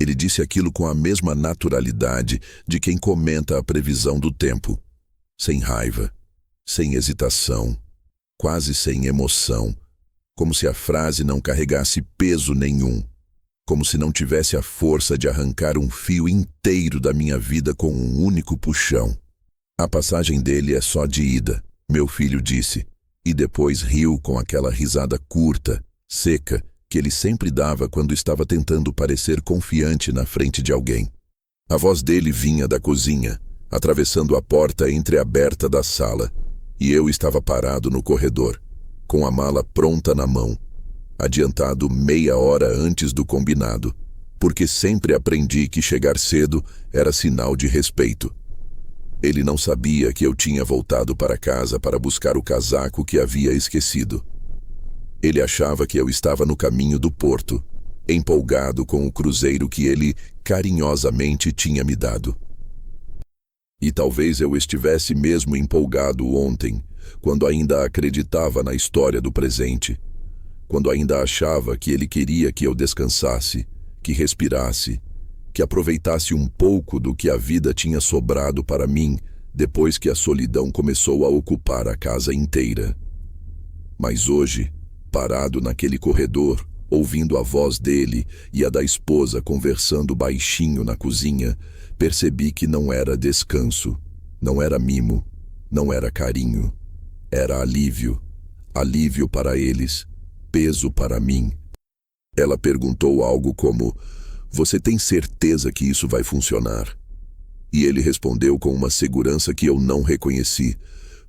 Ele disse aquilo com a mesma naturalidade de quem comenta a previsão do tempo. Sem raiva, sem hesitação, quase sem emoção, como se a frase não carregasse peso nenhum, como se não tivesse a força de arrancar um fio inteiro da minha vida com um único puxão. A passagem dele é só de ida, meu filho disse, e depois riu com aquela risada curta, seca, que ele sempre dava quando estava tentando parecer confiante na frente de alguém. A voz dele vinha da cozinha, atravessando a porta entreaberta da sala, e eu estava parado no corredor, com a mala pronta na mão, adiantado meia hora antes do combinado, porque sempre aprendi que chegar cedo era sinal de respeito. Ele não sabia que eu tinha voltado para casa para buscar o casaco que havia esquecido. Ele achava que eu estava no caminho do porto, empolgado com o cruzeiro que ele carinhosamente tinha me dado. E talvez eu estivesse mesmo empolgado ontem, quando ainda acreditava na história do presente, quando ainda achava que ele queria que eu descansasse, que respirasse, que aproveitasse um pouco do que a vida tinha sobrado para mim depois que a solidão começou a ocupar a casa inteira. Mas hoje, parado naquele corredor, ouvindo a voz dele e a da esposa conversando baixinho na cozinha, percebi que não era descanso, não era mimo, não era carinho. Era alívio, alívio para eles, peso para mim. Ela perguntou algo como: "Você tem certeza que isso vai funcionar?" E ele respondeu com uma segurança que eu não reconheci,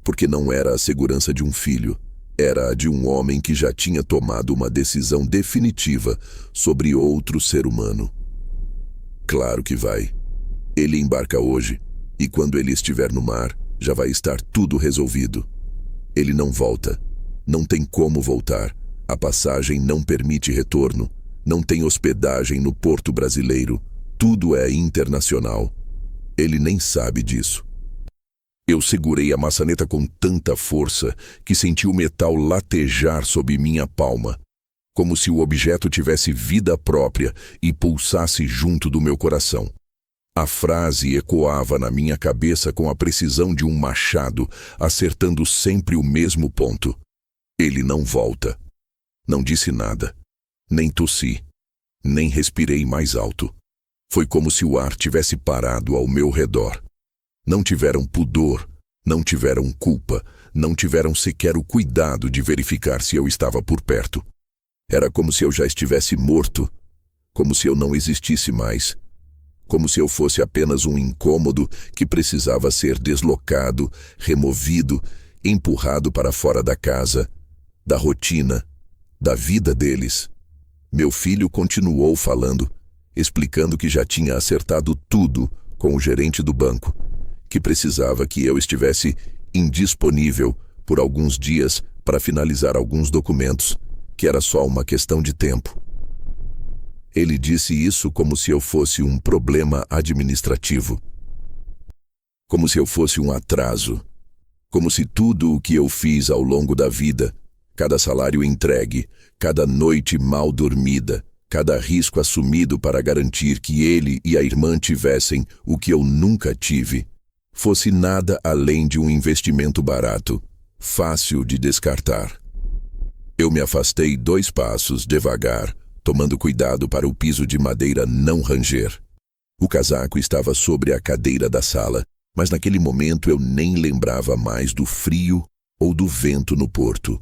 porque não era a segurança de um filho. Era a de um homem que já tinha tomado uma decisão definitiva sobre outro ser humano. Claro que vai. Ele embarca hoje, e quando ele estiver no mar, já vai estar tudo resolvido. Ele não volta. Não tem como voltar. A passagem não permite retorno. Não tem hospedagem no porto brasileiro. Tudo é internacional. Ele nem sabe disso. Eu segurei a maçaneta com tanta força que senti o metal latejar sob minha palma, como se o objeto tivesse vida própria e pulsasse junto do meu coração. A frase ecoava na minha cabeça com a precisão de um machado, acertando sempre o mesmo ponto. Ele não volta. Não disse nada, nem tossi, nem respirei mais alto. Foi como se o ar tivesse parado ao meu redor. Não tiveram pudor, não tiveram culpa, não tiveram sequer o cuidado de verificar se eu estava por perto. Era como se eu já estivesse morto, como se eu não existisse mais, como se eu fosse apenas um incômodo que precisava ser deslocado, removido, empurrado para fora da casa, da rotina, da vida deles. Meu filho continuou falando, explicando que já tinha acertado tudo com o gerente do banco, que precisava que eu estivesse indisponível por alguns dias para finalizar alguns documentos, que era só uma questão de tempo. Ele disse isso como se eu fosse um problema administrativo, como se eu fosse um atraso, como se tudo o que eu fiz ao longo da vida, cada salário entregue, cada noite mal dormida, cada risco assumido para garantir que ele e a irmã tivessem o que eu nunca tive, fosse nada além de um investimento barato, fácil de descartar. Eu me afastei 2 passos devagar, tomando cuidado para o piso de madeira não ranger. O casaco estava sobre a cadeira da sala, mas naquele momento eu nem lembrava mais do frio ou do vento no porto.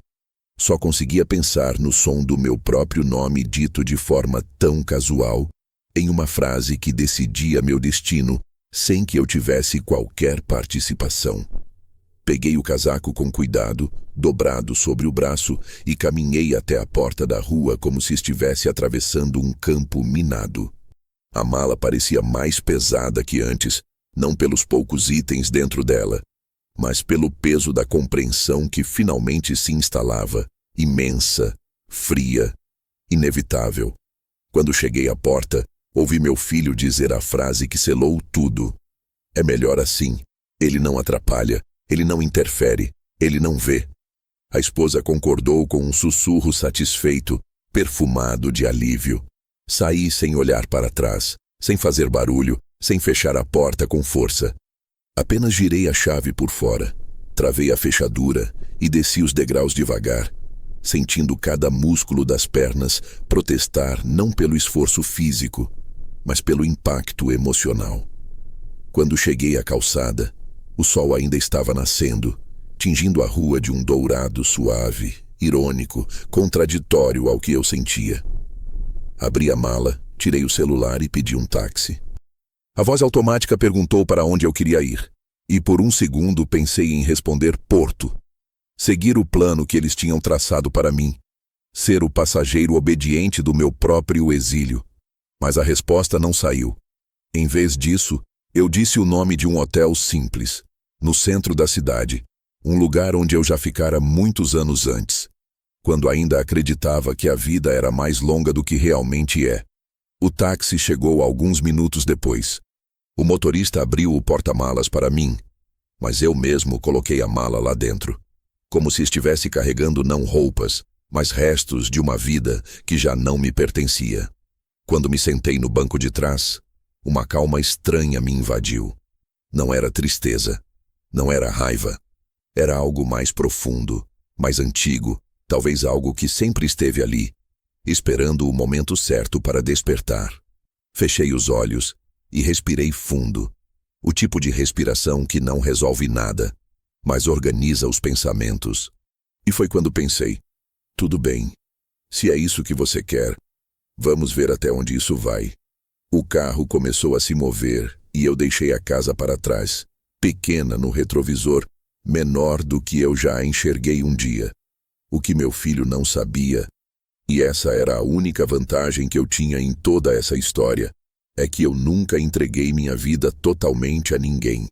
Só conseguia pensar no som do meu próprio nome dito de forma tão casual, em uma frase que decidia meu destino, sem que eu tivesse qualquer participação. Peguei o casaco com cuidado, dobrado sobre o braço, e caminhei até a porta da rua como se estivesse atravessando um campo minado. A mala parecia mais pesada que antes, não pelos poucos itens dentro dela, mas pelo peso da compreensão que finalmente se instalava, imensa, fria, inevitável. Quando cheguei à porta, ouvi meu filho dizer a frase que selou tudo. É melhor assim. Ele não atrapalha, ele não interfere, ele não vê. A esposa concordou com um sussurro satisfeito, perfumado de alívio. Saí sem olhar para trás, sem fazer barulho, sem fechar a porta com força. Apenas girei a chave por fora, travei a fechadura e desci os degraus devagar, sentindo cada músculo das pernas protestar não pelo esforço físico, mas pelo impacto emocional. Quando cheguei à calçada, o sol ainda estava nascendo, tingindo a rua de um dourado suave, irônico, contraditório ao que eu sentia. Abri a mala, tirei o celular e pedi um táxi. A voz automática perguntou para onde eu queria ir, e por um segundo pensei em responder Porto. Seguir o plano que eles tinham traçado para mim. Ser o passageiro obediente do meu próprio exílio. Mas a resposta não saiu. Em vez disso, eu disse o nome de um hotel simples, no centro da cidade, um lugar onde eu já ficara muitos anos antes, quando ainda acreditava que a vida era mais longa do que realmente é. O táxi chegou alguns minutos depois. O motorista abriu o porta-malas para mim, mas eu mesmo coloquei a mala lá dentro, como se estivesse carregando não roupas, mas restos de uma vida que já não me pertencia. Quando me sentei no banco de trás, uma calma estranha me invadiu. Não era tristeza, não era raiva. Era algo mais profundo, mais antigo, talvez algo que sempre esteve ali, esperando o momento certo para despertar. Fechei os olhos e respirei fundo. O tipo de respiração que não resolve nada, mas organiza os pensamentos. E foi quando pensei, tudo bem, se é isso que você quer, vamos ver até onde isso vai. O carro começou a se mover e eu deixei a casa para trás, pequena no retrovisor, menor do que eu já a enxerguei um dia. O que meu filho não sabia, e essa era a única vantagem que eu tinha em toda essa história, é que eu nunca entreguei minha vida totalmente a ninguém.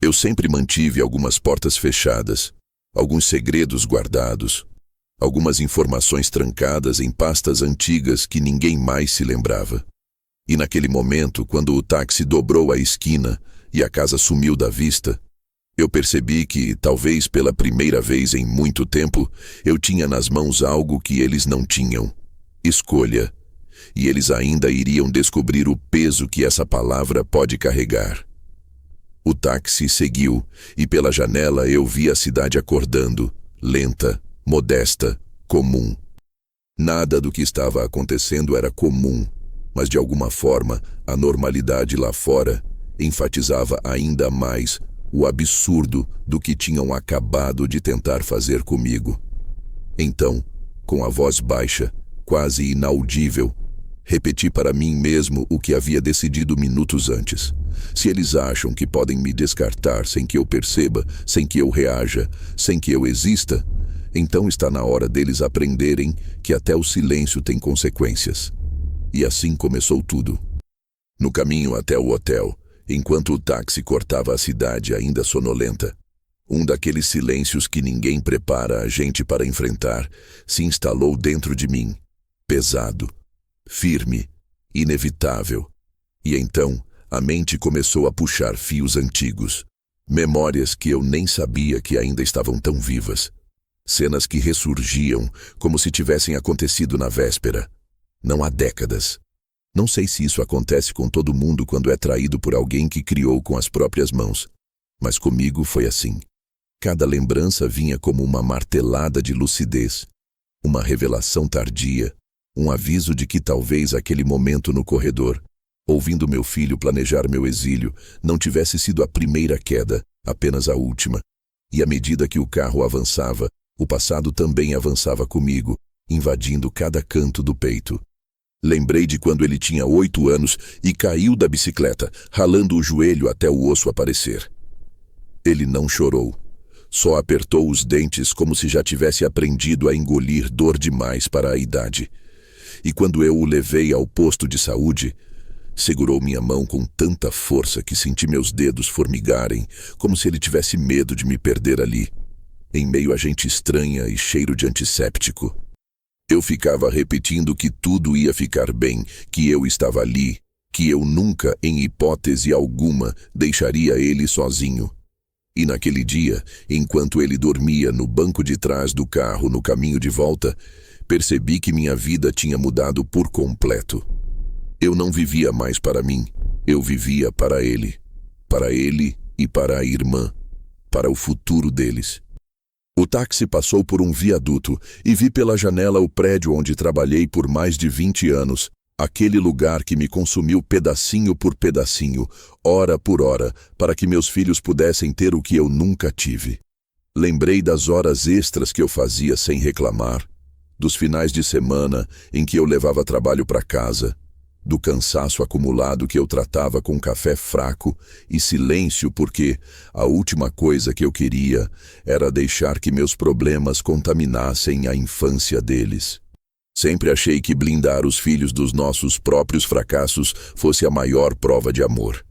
Eu sempre mantive algumas portas fechadas, alguns segredos guardados, algumas informações trancadas em pastas antigas que ninguém mais se lembrava. E naquele momento, quando o táxi dobrou a esquina e a casa sumiu da vista, eu percebi que, talvez pela primeira vez em muito tempo, eu tinha nas mãos algo que eles não tinham: escolha. E eles ainda iriam descobrir o peso que essa palavra pode carregar. O táxi seguiu, e pela janela eu vi a cidade acordando, lenta, modesta, comum. Nada do que estava acontecendo era comum, mas de alguma forma a normalidade lá fora enfatizava ainda mais o absurdo do que tinham acabado de tentar fazer comigo. Então, com a voz baixa, quase inaudível, repeti para mim mesmo o que havia decidido minutos antes. Se eles acham que podem me descartar sem que eu perceba, sem que eu reaja, sem que eu exista, então está na hora deles aprenderem que até o silêncio tem consequências. E assim começou tudo. No caminho até o hotel, enquanto o táxi cortava a cidade ainda sonolenta, um daqueles silêncios que ninguém prepara a gente para enfrentar se instalou dentro de mim, pesado, firme, inevitável. E então a mente começou a puxar fios antigos, memórias que eu nem sabia que ainda estavam tão vivas, cenas que ressurgiam como se tivessem acontecido na véspera, não há décadas. Não sei se isso acontece com todo mundo quando é traído por alguém que criou com as próprias mãos, mas comigo foi assim. Cada lembrança vinha como uma martelada de lucidez, uma revelação tardia, um aviso de que talvez aquele momento no corredor, ouvindo meu filho planejar meu exílio, não tivesse sido a primeira queda, apenas a última. E à medida que o carro avançava, o passado também avançava comigo, invadindo cada canto do peito. Lembrei de quando ele tinha 8 anos e caiu da bicicleta, ralando o joelho até o osso aparecer. Ele não chorou. Só apertou os dentes como se já tivesse aprendido a engolir dor demais para a idade. E quando eu o levei ao posto de saúde, segurou minha mão com tanta força que senti meus dedos formigarem, como se ele tivesse medo de me perder ali, em meio a gente estranha e cheiro de antisséptico. Eu ficava repetindo que tudo ia ficar bem, que eu estava ali, que eu nunca, em hipótese alguma, deixaria ele sozinho. E naquele dia, enquanto ele dormia no banco de trás do carro no caminho de volta, percebi que minha vida tinha mudado por completo. Eu não vivia mais para mim, eu vivia para ele e para a irmã, para o futuro deles. O táxi passou por um viaduto e vi pela janela o prédio onde trabalhei por mais de 20 anos, aquele lugar que me consumiu pedacinho por pedacinho, hora por hora, para que meus filhos pudessem ter o que eu nunca tive. Lembrei das horas extras que eu fazia sem reclamar, dos finais de semana em que eu levava trabalho para casa, do cansaço acumulado que eu tratava com café fraco e silêncio porque a última coisa que eu queria era deixar que meus problemas contaminassem a infância deles. Sempre achei que blindar os filhos dos nossos próprios fracassos fosse a maior prova de amor.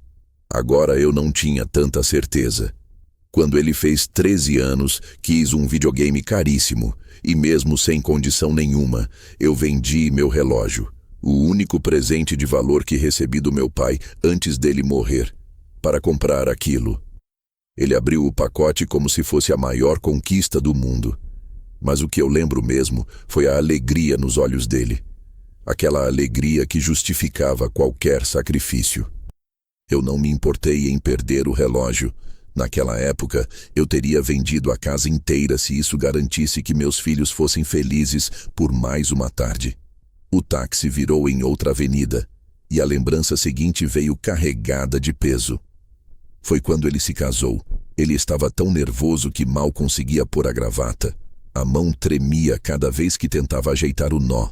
Agora eu não tinha tanta certeza. Quando ele fez 13 anos, quis um videogame caríssimo e mesmo sem condição nenhuma, eu vendi meu relógio. O único presente de valor que recebi do meu pai antes dele morrer, para comprar aquilo. Ele abriu o pacote como se fosse a maior conquista do mundo. Mas o que eu lembro mesmo foi a alegria nos olhos dele. Aquela alegria que justificava qualquer sacrifício. Eu não me importei em perder o relógio. Naquela época, eu teria vendido a casa inteira se isso garantisse que meus filhos fossem felizes por mais uma tarde. O táxi virou em outra avenida, e a lembrança seguinte veio carregada de peso. Foi quando ele se casou. Ele estava tão nervoso que mal conseguia pôr a gravata. A mão tremia cada vez que tentava ajeitar o nó.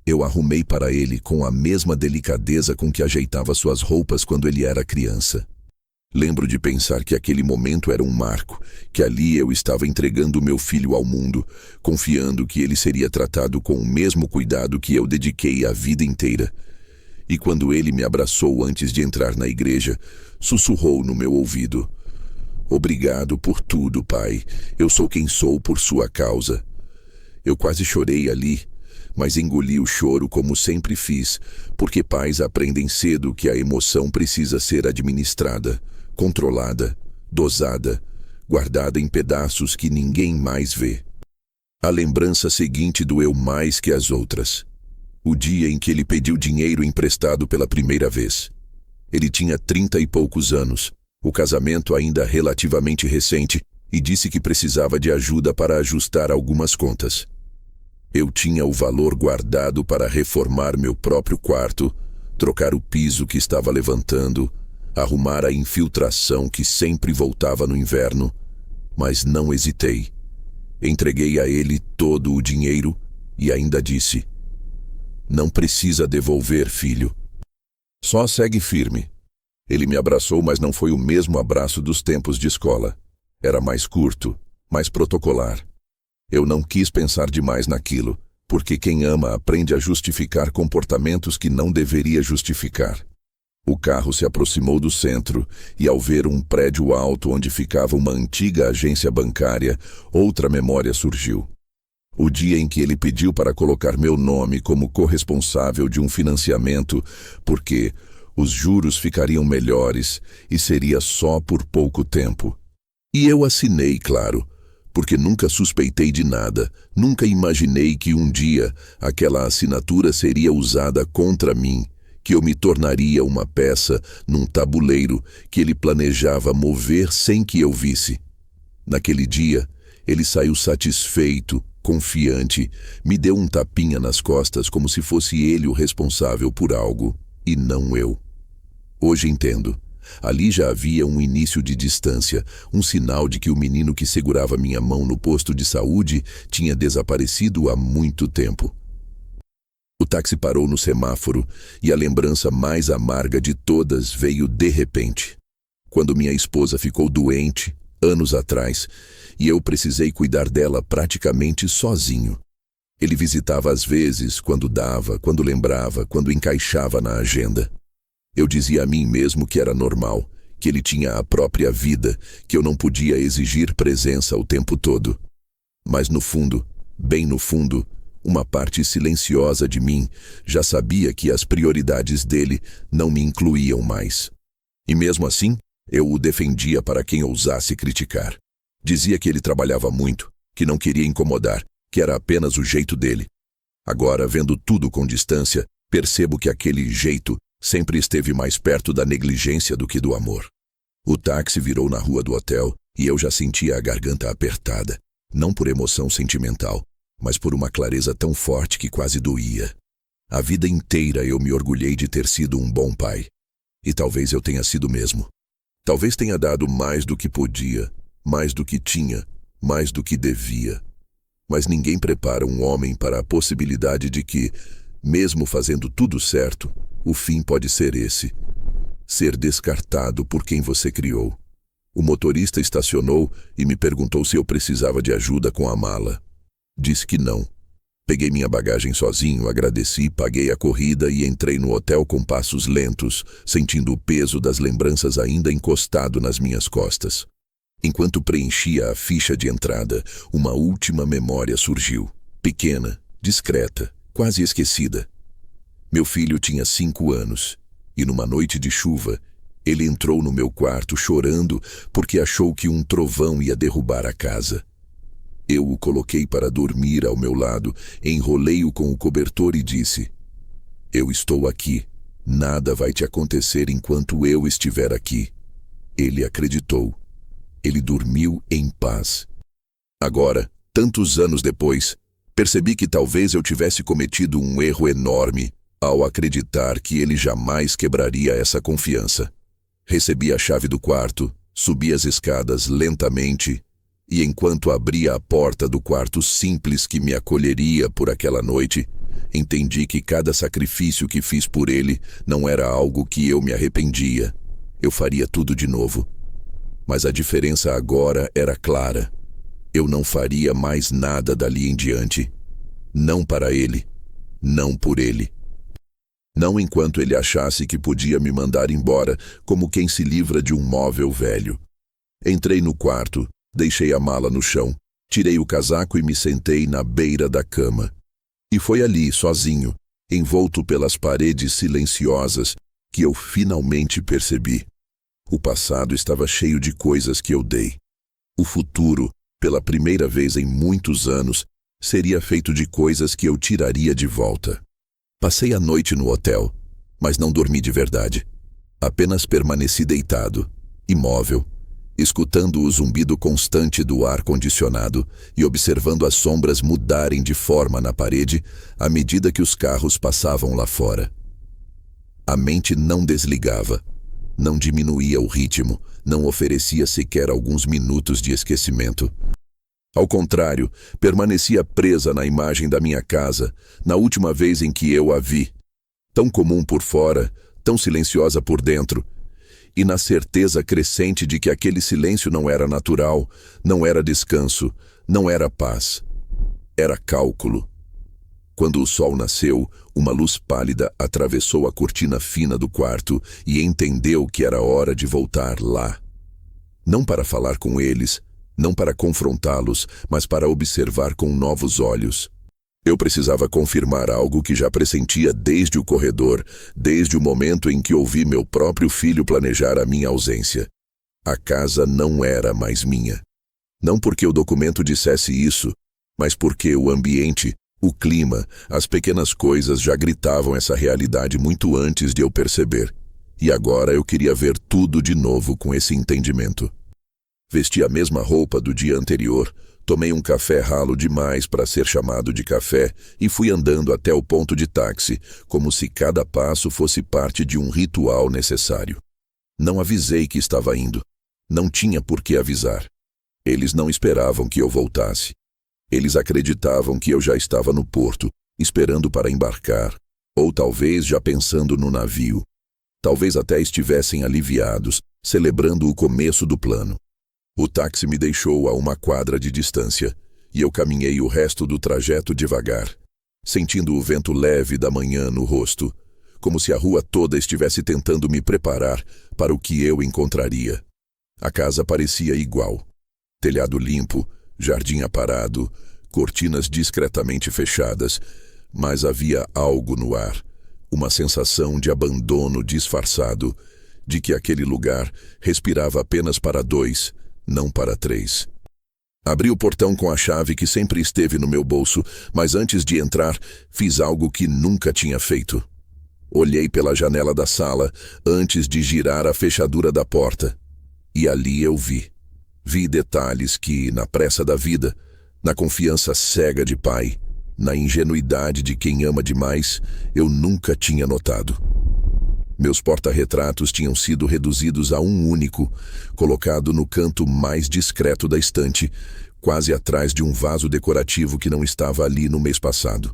Eu arrumei para ele com a mesma delicadeza com que ajeitava suas roupas quando ele era criança. Lembro de pensar que aquele momento era um marco, que ali eu estava entregando meu filho ao mundo, confiando que ele seria tratado com o mesmo cuidado que eu dediquei a vida inteira. E quando ele me abraçou antes de entrar na igreja, sussurrou no meu ouvido: "Obrigado por tudo, pai. Eu sou quem sou por sua causa." Eu quase chorei ali, mas engoli o choro como sempre fiz, porque pais aprendem cedo que a emoção precisa ser administrada, controlada, dosada, guardada em pedaços que ninguém mais vê. A lembrança seguinte doeu mais que as outras. O dia em que ele pediu dinheiro emprestado pela primeira vez. Ele tinha 30 e poucos anos, o casamento ainda relativamente recente, e disse que precisava de ajuda para ajustar algumas contas. Eu tinha o valor guardado para reformar meu próprio quarto, trocar o piso que estava levantando, arrumar a infiltração que sempre voltava no inverno, mas não hesitei. Entreguei a ele todo o dinheiro e ainda disse: "Não precisa devolver, filho. Só segue firme." Ele me abraçou, mas não foi o mesmo abraço dos tempos de escola. Era mais curto, mais protocolar. Eu não quis pensar demais naquilo, porque quem ama aprende a justificar comportamentos que não deveria justificar. O carro se aproximou do centro e, ao ver um prédio alto onde ficava uma antiga agência bancária, outra memória surgiu. O dia em que ele pediu para colocar meu nome como corresponsável de um financiamento, porque os juros ficariam melhores e seria só por pouco tempo. E eu assinei, claro, porque nunca suspeitei de nada, nunca imaginei que um dia aquela assinatura seria usada contra mim, que eu me tornaria uma peça num tabuleiro que ele planejava mover sem que eu visse. Naquele dia, ele saiu satisfeito, confiante, me deu um tapinha nas costas como se fosse ele o responsável por algo, e não eu. Hoje entendo. Ali já havia um início de distância, um sinal de que o menino que segurava minha mão no posto de saúde tinha desaparecido há muito tempo. O táxi parou no semáforo e a lembrança mais amarga de todas veio de repente. Quando minha esposa ficou doente, anos atrás, e eu precisei cuidar dela praticamente sozinho. Ele visitava às vezes, quando dava, quando lembrava, quando encaixava na agenda. Eu dizia a mim mesmo que era normal, que ele tinha a própria vida, que eu não podia exigir presença o tempo todo. Mas no fundo, bem no fundo, uma parte silenciosa de mim já sabia que as prioridades dele não me incluíam mais. E mesmo assim, eu o defendia para quem ousasse criticar. Dizia que ele trabalhava muito, que não queria incomodar, que era apenas o jeito dele. Agora, vendo tudo com distância, Percebo que aquele jeito sempre esteve mais perto da negligência do que do amor. O táxi virou na rua do hotel e eu já sentia a garganta apertada, não por emoção sentimental, mas por uma clareza tão forte que quase doía. A vida inteira eu me orgulhei de ter sido um bom pai. E talvez eu tenha sido mesmo. Talvez tenha dado mais do que podia, mais do que tinha, mais do que devia. Mas ninguém prepara um homem para a possibilidade de que, mesmo fazendo tudo certo, o fim pode ser esse: ser descartado por quem você criou. O motorista estacionou e me perguntou se eu precisava de ajuda com a mala. Disse que não. Peguei minha bagagem sozinho, agradeci, paguei a corrida e entrei no hotel com passos lentos, sentindo o peso das lembranças ainda encostado nas minhas costas. Enquanto preenchia a ficha de entrada, uma última memória surgiu. Pequena, discreta, quase esquecida. Meu filho tinha 5 anos, e numa noite de chuva, ele entrou no meu quarto chorando porque achou que um trovão ia derrubar a casa. Eu o coloquei para dormir ao meu lado, enrolei-o com o cobertor e disse: "Eu estou aqui. Nada vai te acontecer enquanto eu estiver aqui." Ele acreditou. Ele dormiu em paz. Agora, tantos anos depois, percebi que talvez eu tivesse cometido um erro enorme ao acreditar que ele jamais quebraria essa confiança. Recebi a chave do quarto, subi as escadas lentamente e, enquanto abria a porta do quarto simples que me acolheria por aquela noite, entendi que cada sacrifício que fiz por ele não era algo que eu me arrependia. Eu faria tudo de novo. Mas a diferença agora era clara. Eu não faria mais nada dali em diante. Não para ele. Não por ele. Não enquanto ele achasse que podia me mandar embora, como quem se livra de um móvel velho. Entrei no quarto, deixei a mala no chão, tirei o casaco e me sentei na beira da cama. E foi ali, sozinho, envolto pelas paredes silenciosas, que eu finalmente percebi. O passado estava cheio de coisas que eu dei. O futuro, pela primeira vez em muitos anos, seria feito de coisas que eu tiraria de volta. Passei a noite no hotel, mas não dormi de verdade. Apenas permaneci deitado, imóvel, escutando o zumbido constante do ar-condicionado e observando as sombras mudarem de forma na parede à medida que os carros passavam lá fora. A mente não desligava, não diminuía o ritmo, não oferecia sequer alguns minutos de esquecimento. Ao contrário, permanecia presa na imagem da minha casa, na última vez em que eu a vi, tão comum por fora, tão silenciosa por dentro, e na certeza crescente de que aquele silêncio não era natural, não era descanso, não era paz. Era cálculo. Quando o sol nasceu, uma luz pálida atravessou a cortina fina do quarto e entendeu que era hora de voltar lá. Não para falar com eles, não para confrontá-los, mas para observar com novos olhos. Eu precisava confirmar algo que já pressentia desde o corredor, desde o momento em que ouvi meu próprio filho planejar a minha ausência. A casa não era mais minha. Não porque o documento dissesse isso, mas porque o ambiente, o clima, as pequenas coisas já gritavam essa realidade muito antes de eu perceber. E agora eu queria ver tudo de novo com esse entendimento. Vesti a mesma roupa do dia anterior, tomei um café ralo demais para ser chamado de café e fui andando até o ponto de táxi, como se cada passo fosse parte de um ritual necessário. Não avisei que estava indo. Não tinha por que avisar. Eles não esperavam que eu voltasse. Eles acreditavam que eu já estava no porto, esperando para embarcar, ou talvez já pensando no navio. Talvez até estivessem aliviados, celebrando o começo do plano. O táxi me deixou a uma quadra de distância, e eu caminhei o resto do trajeto devagar, sentindo o vento leve da manhã no rosto, como se a rua toda estivesse tentando me preparar para o que eu encontraria. A casa parecia igual. Telhado limpo, jardim aparado, cortinas discretamente fechadas, mas havia algo no ar, uma sensação de abandono disfarçado, de que aquele lugar respirava apenas para 2, não para 3. Abri o portão com a chave que sempre esteve no meu bolso, mas antes de entrar, fiz algo que nunca tinha feito. Olhei pela janela da sala antes de girar a fechadura da porta. E ali eu vi. Vi detalhes que, na pressa da vida, na confiança cega de pai, na ingenuidade de quem ama demais, eu nunca tinha notado. Meus porta-retratos tinham sido reduzidos a um único, colocado no canto mais discreto da estante, quase atrás de um vaso decorativo que não estava ali no mês passado.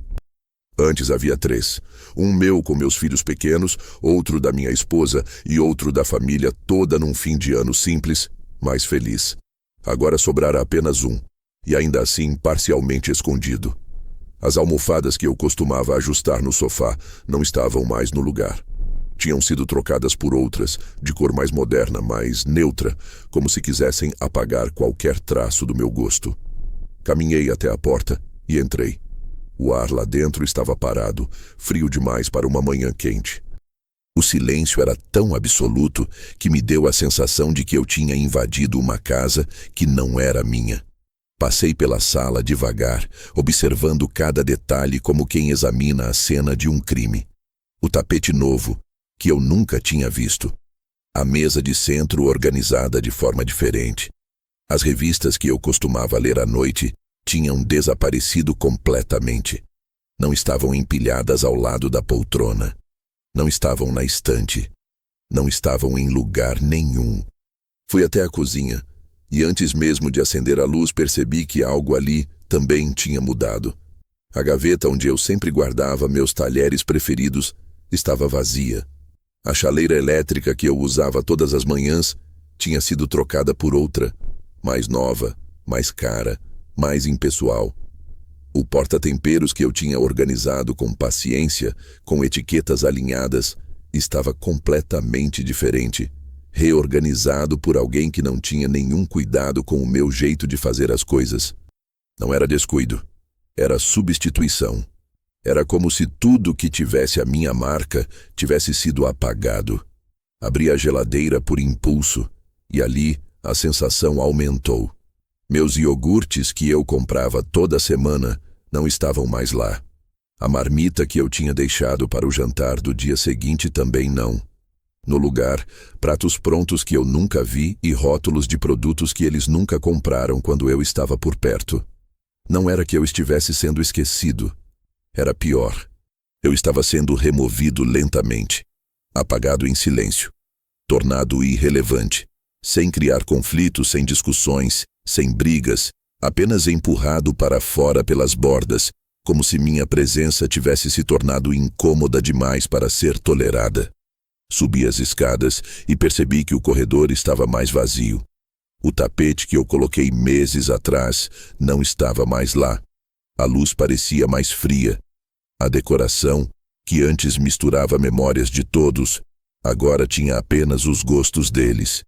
Antes havia 3. Um meu com meus filhos pequenos, outro da minha esposa e outro da família toda num fim de ano simples, mas feliz. Agora sobrara apenas um, e ainda assim parcialmente escondido. As almofadas que eu costumava ajustar no sofá não estavam mais no lugar. Tinham sido trocadas por outras, de cor mais moderna, mais neutra, como se quisessem apagar qualquer traço do meu gosto. Caminhei até a porta e entrei. O ar lá dentro estava parado, frio demais para uma manhã quente. O silêncio era tão absoluto que me deu a sensação de que eu tinha invadido uma casa que não era minha. Passei pela sala devagar, observando cada detalhe como quem examina a cena de um crime. O tapete novo, que eu nunca tinha visto. A mesa de centro organizada de forma diferente. As revistas que eu costumava ler à noite tinham desaparecido completamente. Não estavam empilhadas ao lado da poltrona. Não estavam na estante. Não estavam em lugar nenhum. Fui até a cozinha e antes mesmo de acender a luz percebi que algo ali também tinha mudado. A gaveta onde eu sempre guardava meus talheres preferidos estava vazia. A chaleira elétrica que eu usava todas as manhãs tinha sido trocada por outra, mais nova, mais cara, mais impessoal. O porta-temperos que eu tinha organizado com paciência, com etiquetas alinhadas, estava completamente diferente, reorganizado por alguém que não tinha nenhum cuidado com o meu jeito de fazer as coisas. Não era descuido, era substituição. Era como se tudo que tivesse a minha marca tivesse sido apagado. Abri a geladeira por impulso e ali a sensação aumentou. Meus iogurtes que eu comprava toda semana não estavam mais lá. A marmita que eu tinha deixado para o jantar do dia seguinte também não. No lugar, pratos prontos que eu nunca vi e rótulos de produtos que eles nunca compraram quando eu estava por perto. Não era que eu estivesse sendo esquecido. Era pior. Eu estava sendo removido lentamente, apagado em silêncio, tornado irrelevante, sem criar conflitos, sem discussões, sem brigas, apenas empurrado para fora pelas bordas, como se minha presença tivesse se tornado incômoda demais para ser tolerada. Subi as escadas e percebi que o corredor estava mais vazio. O tapete que eu coloquei meses atrás não estava mais lá. A luz parecia mais fria. A decoração, que antes misturava memórias de todos, agora tinha apenas os gostos deles.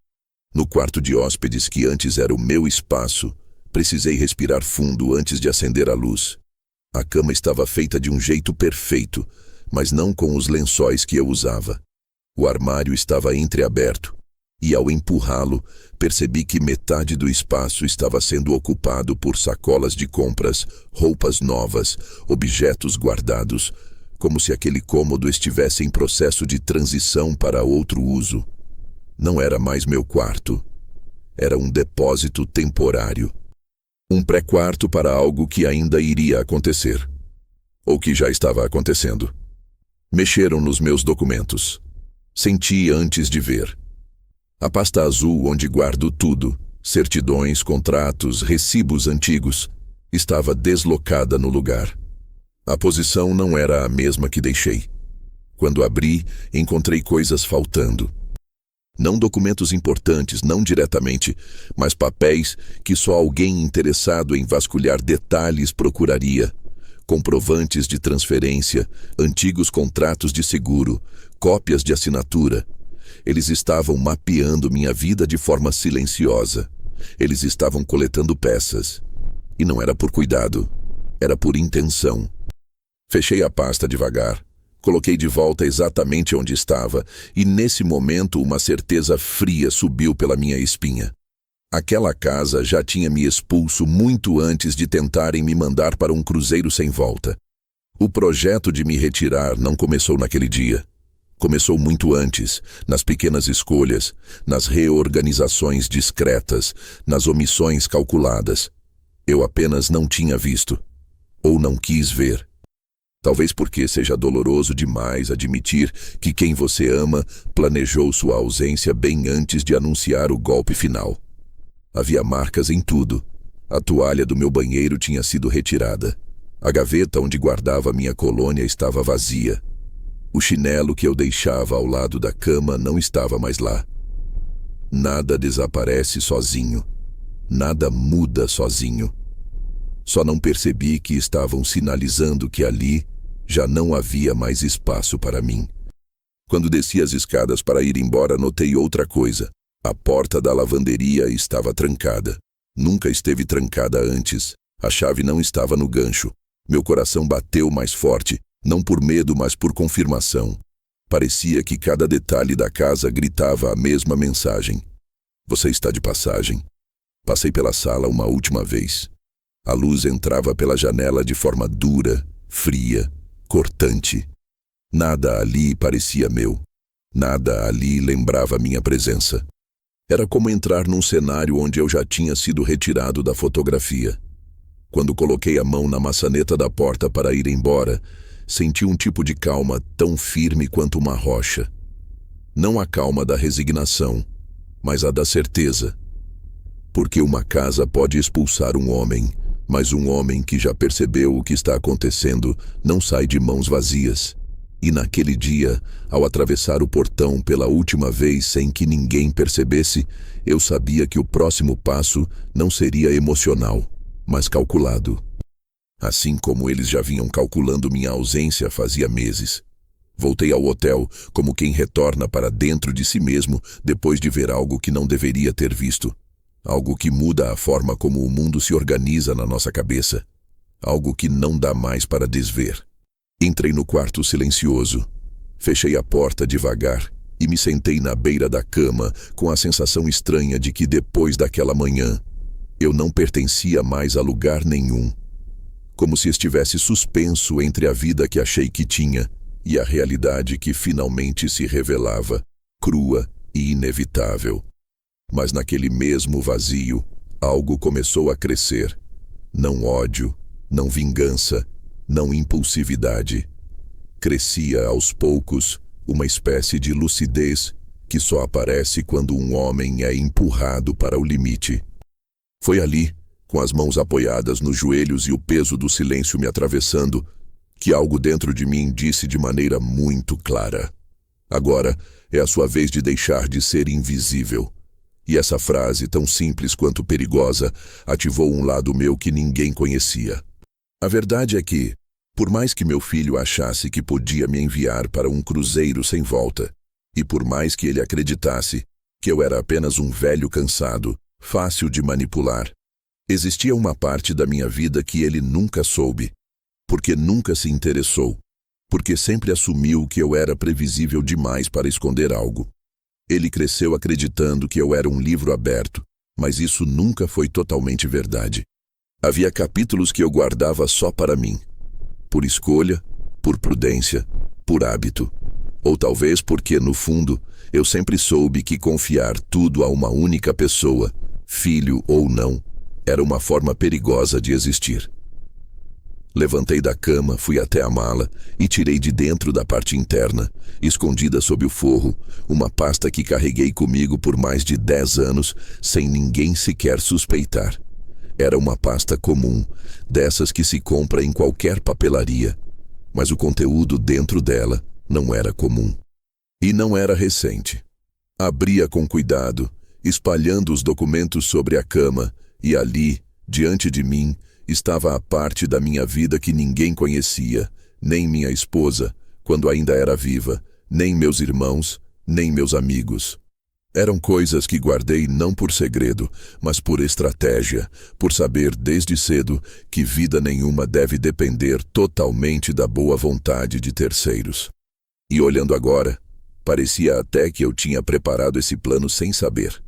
No quarto de hóspedes, que antes era o meu espaço, precisei respirar fundo antes de acender a luz. A cama estava feita de um jeito perfeito, mas não com os lençóis que eu usava. O armário estava entreaberto, e ao empurrá-lo, percebi que metade do espaço estava sendo ocupado por sacolas de compras, roupas novas, objetos guardados, como se aquele cômodo estivesse em processo de transição para outro uso. Não era mais meu quarto. Era um depósito temporário. Um pré-quarto para algo que ainda iria acontecer. Ou que já estava acontecendo. Mexeram nos meus documentos. Senti antes de ver. A pasta azul onde guardo tudo, certidões, contratos, recibos antigos, estava deslocada no lugar. A posição não era a mesma que deixei. Quando abri, encontrei coisas faltando. Não documentos importantes, não diretamente, mas papéis que só alguém interessado em vasculhar detalhes procuraria. Comprovantes de transferência, antigos contratos de seguro, cópias de assinatura. Eles estavam mapeando minha vida de forma silenciosa. Eles estavam coletando peças. E não era por cuidado, era por intenção. Fechei a pasta devagar. Coloquei de volta exatamente onde estava, e nesse momento uma certeza fria subiu pela minha espinha. Aquela casa já tinha me expulso muito antes de tentarem me mandar para um cruzeiro sem volta. O projeto de me retirar não começou naquele dia. Começou muito antes, nas pequenas escolhas, nas reorganizações discretas, nas omissões calculadas. Eu apenas não tinha visto, ou não quis ver. Talvez porque seja doloroso demais admitir que quem você ama planejou sua ausência bem antes de anunciar o golpe final. Havia marcas em tudo. A toalha do meu banheiro tinha sido retirada. A gaveta onde guardava minha colônia estava vazia. O chinelo que eu deixava ao lado da cama não estava mais lá. Nada desaparece sozinho. Nada muda sozinho. Só não percebi que estavam sinalizando que ali já não havia mais espaço para mim. Quando desci as escadas para ir embora, notei outra coisa. A porta da lavanderia estava trancada. Nunca esteve trancada antes. A chave não estava no gancho. Meu coração bateu mais forte, não por medo, mas por confirmação. Parecia que cada detalhe da casa gritava a mesma mensagem. Você está de passagem. Passei pela sala uma última vez. A luz entrava pela janela de forma dura, fria, cortante. Nada ali parecia meu. Nada ali lembrava minha presença. Era como entrar num cenário onde eu já tinha sido retirado da fotografia. Quando coloquei a mão na maçaneta da porta para ir embora, senti um tipo de calma tão firme quanto uma rocha. Não a calma da resignação, mas a da certeza. Porque uma casa pode expulsar um homem, mas um homem que já percebeu o que está acontecendo não sai de mãos vazias. E naquele dia, ao atravessar o portão pela última vez sem que ninguém percebesse, eu sabia que o próximo passo não seria emocional, mas calculado. Assim como eles já vinham calculando minha ausência fazia meses. Voltei ao hotel como quem retorna para dentro de si mesmo depois de ver algo que não deveria ter visto. Algo que muda a forma como o mundo se organiza na nossa cabeça. Algo que não dá mais para desver. Entrei no quarto silencioso. Fechei a porta devagar e me sentei na beira da cama com a sensação estranha de que depois daquela manhã, eu não pertencia mais a lugar nenhum. Como se estivesse suspenso entre a vida que achei que tinha e a realidade que finalmente se revelava, crua e inevitável. Mas naquele mesmo vazio, algo começou a crescer. Não ódio, não vingança, não impulsividade. Crescia aos poucos uma espécie de lucidez que só aparece quando um homem é empurrado para o limite. Foi ali, com as mãos apoiadas nos joelhos e o peso do silêncio me atravessando, que algo dentro de mim disse de maneira muito clara: agora é a sua vez de deixar de ser invisível. E essa frase, tão simples quanto perigosa, ativou um lado meu que ninguém conhecia. A verdade é que, por mais que meu filho achasse que podia me enviar para um cruzeiro sem volta, e por mais que ele acreditasse que eu era apenas um velho cansado, fácil de manipular, existia uma parte da minha vida que ele nunca soube, porque nunca se interessou, porque sempre assumiu que eu era previsível demais para esconder algo. Ele cresceu acreditando que eu era um livro aberto, mas isso nunca foi totalmente verdade. Havia capítulos que eu guardava só para mim. Por escolha, por prudência, por hábito. Ou talvez porque, no fundo, eu sempre soube que confiar tudo a uma única pessoa, filho ou não, era uma forma perigosa de existir. Levantei da cama, fui até a mala e tirei de dentro da parte interna, escondida sob o forro, uma pasta que carreguei comigo por mais de 10 anos, sem ninguém sequer suspeitar. Era uma pasta comum, dessas que se compra em qualquer papelaria, mas o conteúdo dentro dela não era comum. E não era recente. Abria com cuidado, espalhando os documentos sobre a cama, e ali, diante de mim, estava a parte da minha vida que ninguém conhecia, nem minha esposa, quando ainda era viva, nem meus irmãos, nem meus amigos. Eram coisas que guardei não por segredo, mas por estratégia, por saber desde cedo que vida nenhuma deve depender totalmente da boa vontade de terceiros. E olhando agora, parecia até que eu tinha preparado esse plano sem saber,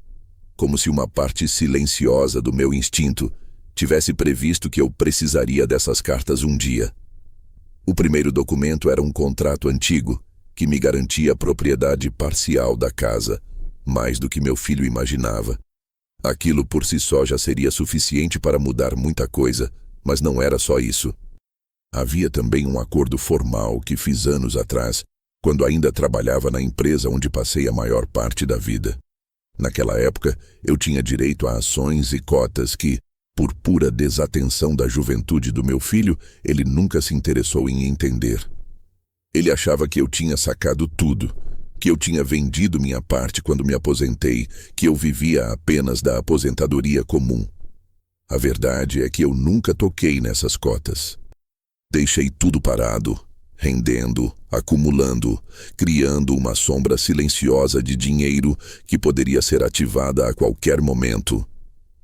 como se uma parte silenciosa do meu instinto tivesse previsto que eu precisaria dessas cartas um dia. O primeiro documento era um contrato antigo, que me garantia a propriedade parcial da casa, mais do que meu filho imaginava. Aquilo por si só já seria suficiente para mudar muita coisa, mas não era só isso. Havia também um acordo formal que fiz anos atrás, quando ainda trabalhava na empresa onde passei a maior parte da vida. Naquela época, eu tinha direito a ações e cotas que, por pura desatenção da juventude do meu filho, ele nunca se interessou em entender. Ele achava que eu tinha sacado tudo, que eu tinha vendido minha parte quando me aposentei, que eu vivia apenas da aposentadoria comum. A verdade é que eu nunca toquei nessas cotas. Deixei tudo parado, rendendo, acumulando, criando uma sombra silenciosa de dinheiro que poderia ser ativada a qualquer momento.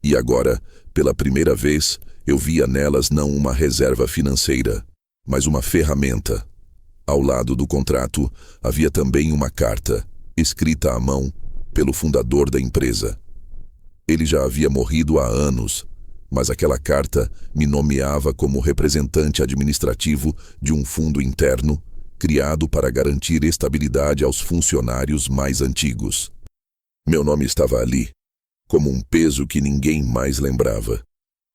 E agora, pela primeira vez, eu via nelas não uma reserva financeira, mas uma ferramenta. Ao lado do contrato, havia também uma carta, escrita à mão, pelo fundador da empresa. Ele já havia morrido há anos, mas aquela carta me nomeava como representante administrativo de um fundo interno, criado para garantir estabilidade aos funcionários mais antigos. Meu nome estava ali, como um peso que ninguém mais lembrava.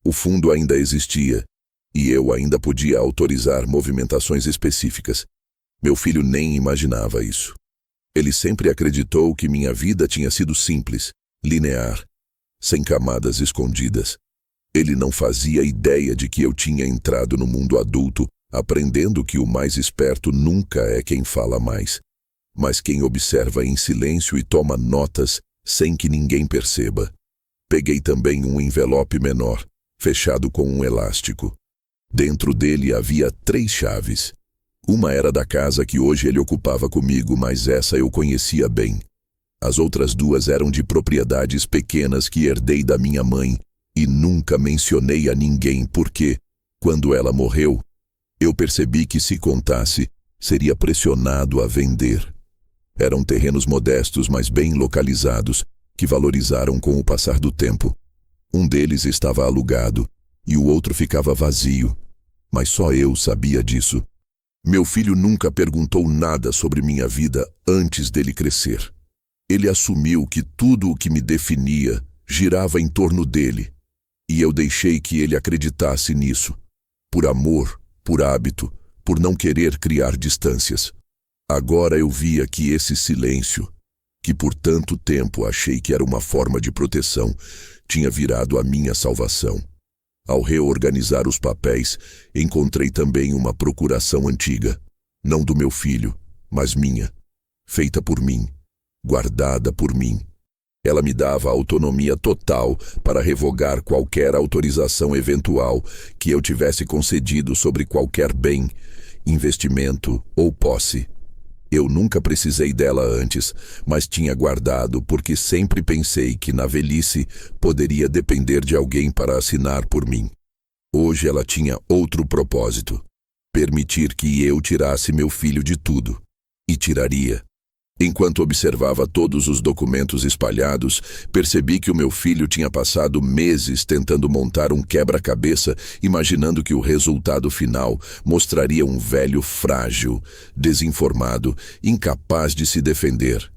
O fundo ainda existia, e eu ainda podia autorizar movimentações específicas. Meu filho nem imaginava isso. Ele sempre acreditou que minha vida tinha sido simples, linear, sem camadas escondidas. Ele não fazia ideia de que eu tinha entrado no mundo adulto, aprendendo que o mais esperto nunca é quem fala mais, mas quem observa em silêncio e toma notas sem que ninguém perceba. Peguei também um envelope menor, fechado com um elástico. Dentro dele havia 3 chaves. Uma era da casa que hoje ele ocupava comigo, mas essa eu conhecia bem. As outras 2 eram de propriedades pequenas que herdei da minha mãe e nunca mencionei a ninguém porque, quando ela morreu, eu percebi que se contasse, seria pressionado a vender. Eram terrenos modestos, mas bem localizados, que valorizaram com o passar do tempo. Um deles estava alugado e o outro ficava vazio, mas só eu sabia disso. Meu filho nunca perguntou nada sobre minha vida antes dele crescer. Ele assumiu que tudo o que me definia girava em torno dele, e eu deixei que ele acreditasse nisso, por amor, por hábito, por não querer criar distâncias. Agora eu via que esse silêncio, que por tanto tempo achei que era uma forma de proteção, tinha virado a minha salvação. Ao reorganizar os papéis, encontrei também uma procuração antiga, não do meu filho, mas minha, feita por mim, guardada por mim. Ela me dava autonomia total para revogar qualquer autorização eventual que eu tivesse concedido sobre qualquer bem, investimento ou posse. Eu nunca precisei dela antes, mas tinha guardado porque sempre pensei que na velhice poderia depender de alguém para assinar por mim. Hoje ela tinha outro propósito: permitir que eu tirasse meu filho de tudo. E tiraria. Enquanto observava todos os documentos espalhados, percebi que o meu filho tinha passado meses tentando montar um quebra-cabeça, imaginando que o resultado final mostraria um velho frágil, desinformado, incapaz de se defender.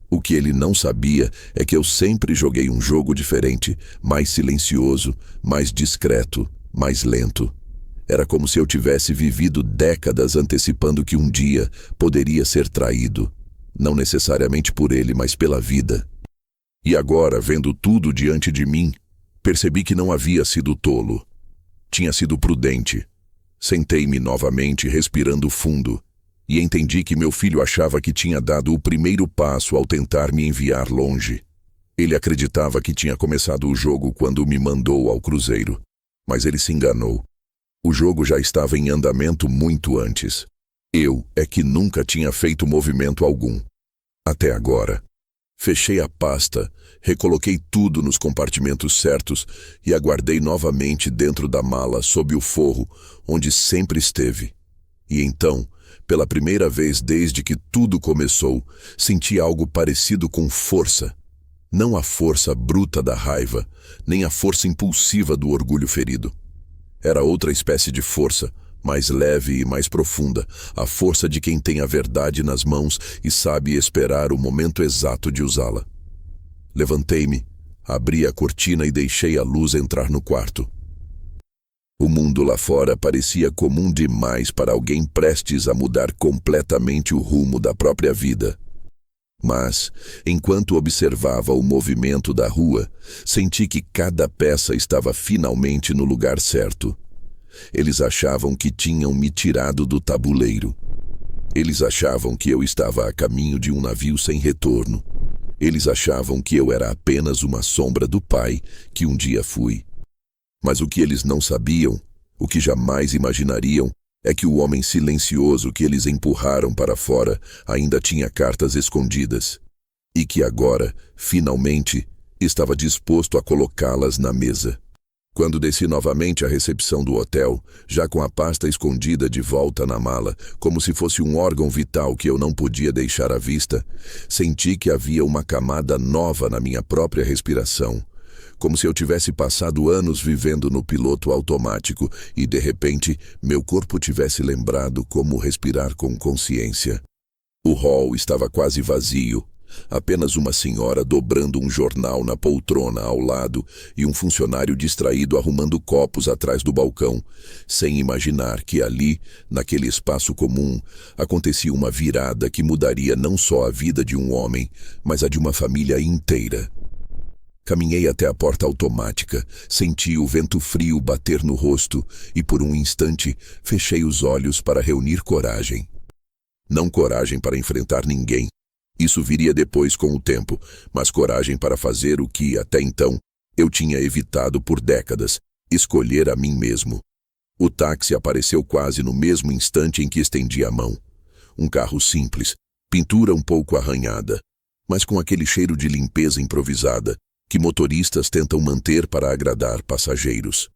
O que ele não sabia é que eu sempre joguei um jogo diferente, mais silencioso, mais discreto, mais lento. Era como se eu tivesse vivido décadas antecipando que um dia poderia ser traído. Não necessariamente por ele, mas pela vida. E agora, vendo tudo diante de mim, percebi que não havia sido tolo. Tinha sido prudente. Sentei-me novamente, respirando fundo, e entendi que meu filho achava que tinha dado o primeiro passo ao tentar me enviar longe. Ele acreditava que tinha começado o jogo quando me mandou ao cruzeiro, mas ele se enganou. O jogo já estava em andamento muito antes. Eu é que nunca tinha feito movimento algum. Até agora. Fechei a pasta, recoloquei tudo nos compartimentos certos e aguardei novamente dentro da mala sob o forro, onde sempre esteve. E então, pela primeira vez desde que tudo começou, senti algo parecido com força. Não a força bruta da raiva, nem a força impulsiva do orgulho ferido. Era outra espécie de força, mais leve e mais profunda, a força de quem tem a verdade nas mãos e sabe esperar o momento exato de usá-la. Levantei-me, abri a cortina e deixei a luz entrar no quarto. O mundo lá fora parecia comum demais para alguém prestes a mudar completamente o rumo da própria vida. Mas, enquanto observava o movimento da rua, senti que cada peça estava finalmente no lugar certo. Eles achavam que tinham me tirado do tabuleiro. Eles achavam que eu estava a caminho de um navio sem retorno. Eles achavam que eu era apenas uma sombra do pai que um dia fui. Mas o que eles não sabiam, o que jamais imaginariam, é que o homem silencioso que eles empurraram para fora ainda tinha cartas escondidas. E que agora, finalmente, estava disposto a colocá-las na mesa. Quando desci novamente à recepção do hotel, já com a pasta escondida de volta na mala, como se fosse um órgão vital que eu não podia deixar à vista, senti que havia uma camada nova na minha própria respiração. Como se eu tivesse passado anos vivendo no piloto automático e, de repente, meu corpo tivesse lembrado como respirar com consciência. O hall estava quase vazio. Apenas uma senhora dobrando um jornal na poltrona ao lado e um funcionário distraído arrumando copos atrás do balcão, sem imaginar que ali, naquele espaço comum, acontecia uma virada que mudaria não só a vida de um homem, mas a de uma família inteira. Caminhei até a porta automática, senti o vento frio bater no rosto e, por um instante, fechei os olhos para reunir coragem. Não coragem para enfrentar ninguém. Isso viria depois com o tempo, mas coragem para fazer o que, até então, eu tinha evitado por décadas, escolher a mim mesmo. O táxi apareceu quase no mesmo instante em que estendi a mão. Um carro simples, pintura um pouco arranhada, mas com aquele cheiro de limpeza improvisada que motoristas tentam manter para agradar passageiros.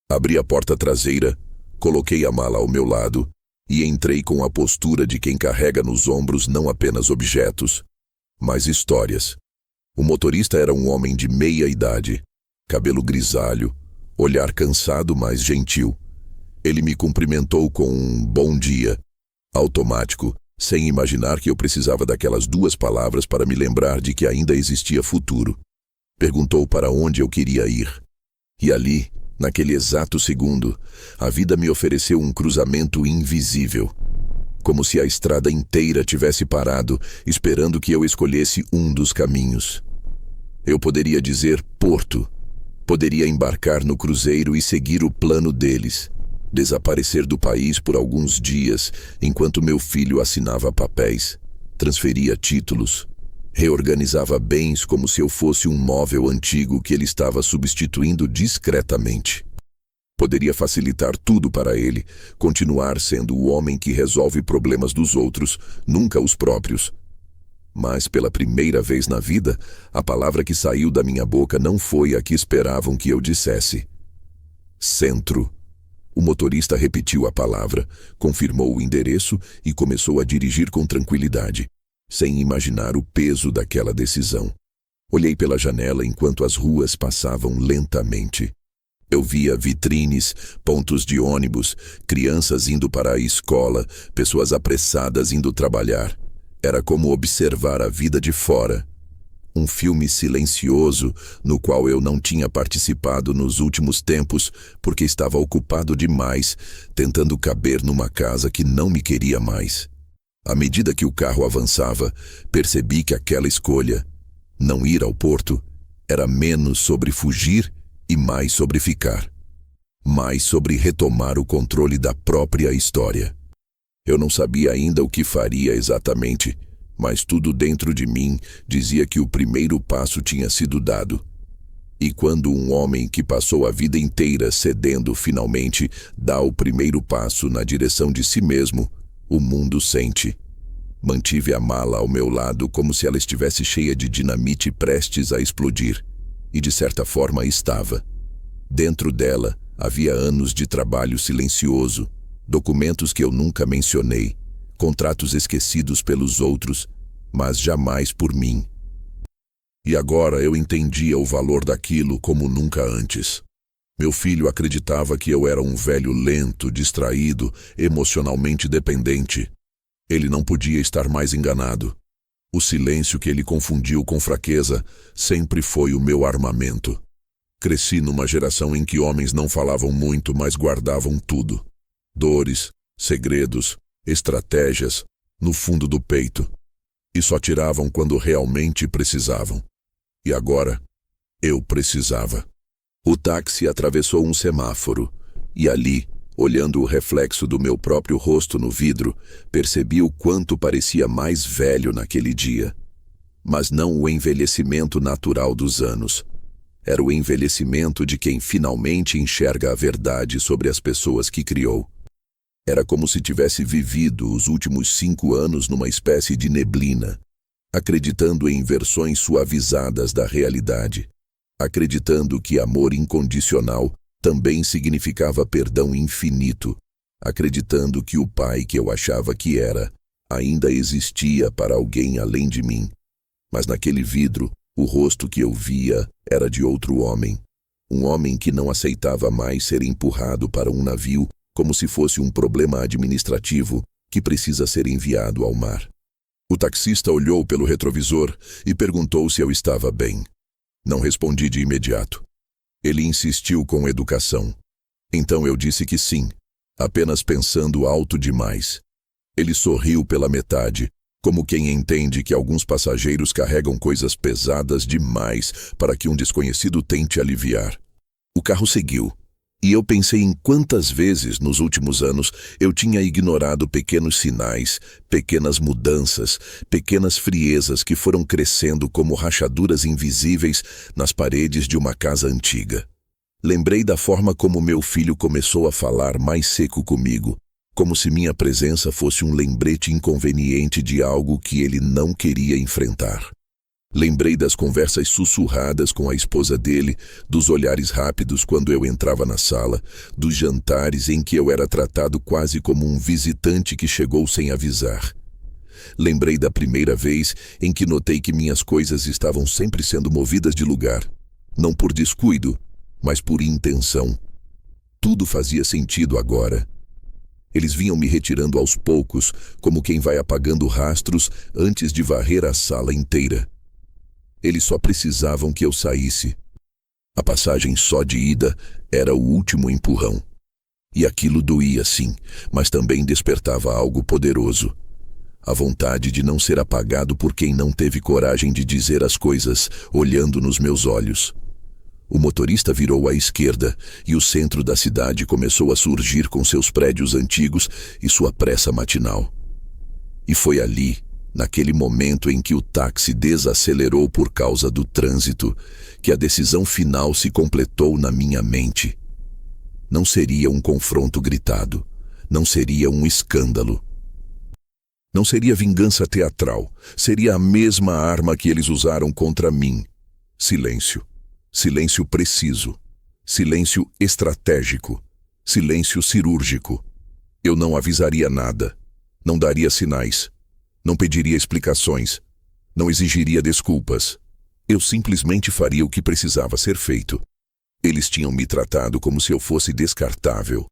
Abri a porta traseira, coloquei a mala ao meu lado e entrei com a postura de quem carrega nos ombros não apenas objetos, mas histórias. O motorista era um homem de meia idade, cabelo grisalho, olhar cansado, mas gentil. Ele me cumprimentou com um bom dia, automático, sem imaginar que eu precisava daquelas 2 palavras para me lembrar de que ainda existia futuro. Perguntou para onde eu queria ir. E ali, naquele exato segundo, a vida me ofereceu um cruzamento invisível. Como se a estrada inteira tivesse parado, esperando que eu escolhesse um dos caminhos. Eu poderia dizer Porto. Poderia embarcar no cruzeiro e seguir o plano deles. Desaparecer do país por alguns dias, enquanto meu filho assinava papéis, transferia títulos, reorganizava bens como se eu fosse um móvel antigo que ele estava substituindo discretamente. Poderia facilitar tudo para ele, continuar sendo o homem que resolve problemas dos outros, nunca os próprios. Mas pela primeira vez na vida, a palavra que saiu da minha boca não foi a que esperavam que eu dissesse. Centro. O motorista repetiu a palavra, confirmou o endereço e começou a dirigir com tranquilidade, sem imaginar o peso daquela decisão. Olhei pela janela enquanto as ruas passavam lentamente. Eu via vitrines, pontos de ônibus, crianças indo para a escola, pessoas apressadas indo trabalhar. Era como observar a vida de fora. Um filme silencioso, no qual eu não tinha participado nos últimos tempos, porque estava ocupado demais, tentando caber numa casa que não me queria mais. À medida que o carro avançava, percebi que aquela escolha, não ir ao porto, era menos sobre fugir e mais sobre ficar. Mais sobre retomar o controle da própria história. Eu não sabia ainda o que faria exatamente, mas tudo dentro de mim dizia que o primeiro passo tinha sido dado. E quando um homem que passou a vida inteira cedendo finalmente dá o primeiro passo na direção de si mesmo, o mundo sente. Mantive a mala ao meu lado como se ela estivesse cheia de dinamite prestes a explodir. E de certa forma estava. Dentro dela havia anos de trabalho silencioso, documentos que eu nunca mencionei, contratos esquecidos pelos outros, mas jamais por mim. E agora eu entendia o valor daquilo como nunca antes. Meu filho acreditava que eu era um velho lento, distraído, emocionalmente dependente. Ele não podia estar mais enganado. O silêncio que ele confundiu com fraqueza sempre foi o meu armamento. Cresci numa geração em que homens não falavam muito, mas guardavam tudo. Dores, segredos, estratégias, no fundo do peito. E só tiravam quando realmente precisavam. E agora, eu precisava. O táxi atravessou um semáforo, e ali, olhando o reflexo do meu próprio rosto no vidro, percebi o quanto parecia mais velho naquele dia. Mas não o envelhecimento natural dos anos. Era o envelhecimento de quem finalmente enxerga a verdade sobre as pessoas que criou. Era como se tivesse vivido os últimos 5 anos numa espécie de neblina, acreditando em versões suavizadas da realidade, acreditando que amor incondicional também significava perdão infinito, acreditando que o pai que eu achava que era ainda existia para alguém além de mim. Mas naquele vidro, o rosto que eu via era de outro homem, um homem que não aceitava mais ser empurrado para um navio como se fosse um problema administrativo que precisa ser enviado ao mar. O taxista olhou pelo retrovisor e perguntou se eu estava bem. Não respondi de imediato. Ele insistiu com educação. Então eu disse que sim, apenas pensando alto demais. Ele sorriu pela metade, como quem entende que alguns passageiros carregam coisas pesadas demais para que um desconhecido tente aliviar. O carro seguiu, e eu pensei em quantas vezes nos últimos anos eu tinha ignorado pequenos sinais, pequenas mudanças, pequenas friezas que foram crescendo como rachaduras invisíveis nas paredes de uma casa antiga. Lembrei da forma como meu filho começou a falar mais seco comigo, como se minha presença fosse um lembrete inconveniente de algo que ele não queria enfrentar. Lembrei das conversas sussurradas com a esposa dele, dos olhares rápidos quando eu entrava na sala, dos jantares em que eu era tratado quase como um visitante que chegou sem avisar. Lembrei da primeira vez em que notei que minhas coisas estavam sempre sendo movidas de lugar, não por descuido, mas por intenção. Tudo fazia sentido agora. Eles vinham me retirando aos poucos, como quem vai apagando rastros antes de varrer a sala inteira. Eles só precisavam que eu saísse. A passagem só de ida era o último empurrão. E aquilo doía sim, mas também despertava algo poderoso. A vontade de não ser apagado por quem não teve coragem de dizer as coisas, olhando nos meus olhos. O motorista virou à esquerda e o centro da cidade começou a surgir com seus prédios antigos e sua pressa matinal. E foi ali, naquele momento em que o táxi desacelerou por causa do trânsito, que a decisão final se completou na minha mente. Não seria um confronto gritado, não seria um escândalo. Não seria vingança teatral, seria a mesma arma que eles usaram contra mim. Silêncio. Silêncio preciso. Silêncio estratégico. Silêncio cirúrgico. Eu não avisaria nada. Não daria sinais. Não pediria explicações. Não exigiria desculpas. Eu simplesmente faria o que precisava ser feito. Eles tinham me tratado como se eu fosse descartável.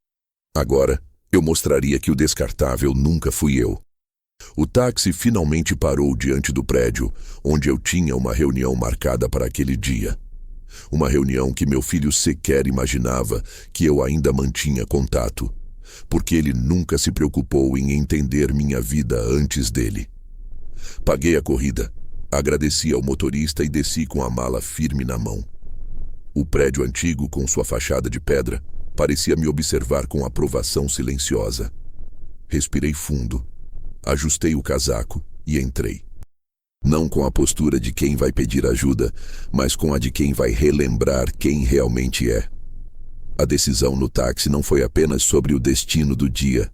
Agora, eu mostraria que o descartável nunca fui eu. O táxi finalmente parou diante do prédio, onde eu tinha uma reunião marcada para aquele dia. Uma reunião que meu filho sequer imaginava que eu ainda mantinha contato, porque ele nunca se preocupou em entender minha vida antes dele. Paguei a corrida, agradeci ao motorista e desci com a mala firme na mão. O prédio antigo, com sua fachada de pedra, parecia me observar com aprovação silenciosa. Respirei fundo, ajustei o casaco e entrei. Não com a postura de quem vai pedir ajuda, mas com a de quem vai relembrar quem realmente é. A decisão no táxi não foi apenas sobre o destino do dia,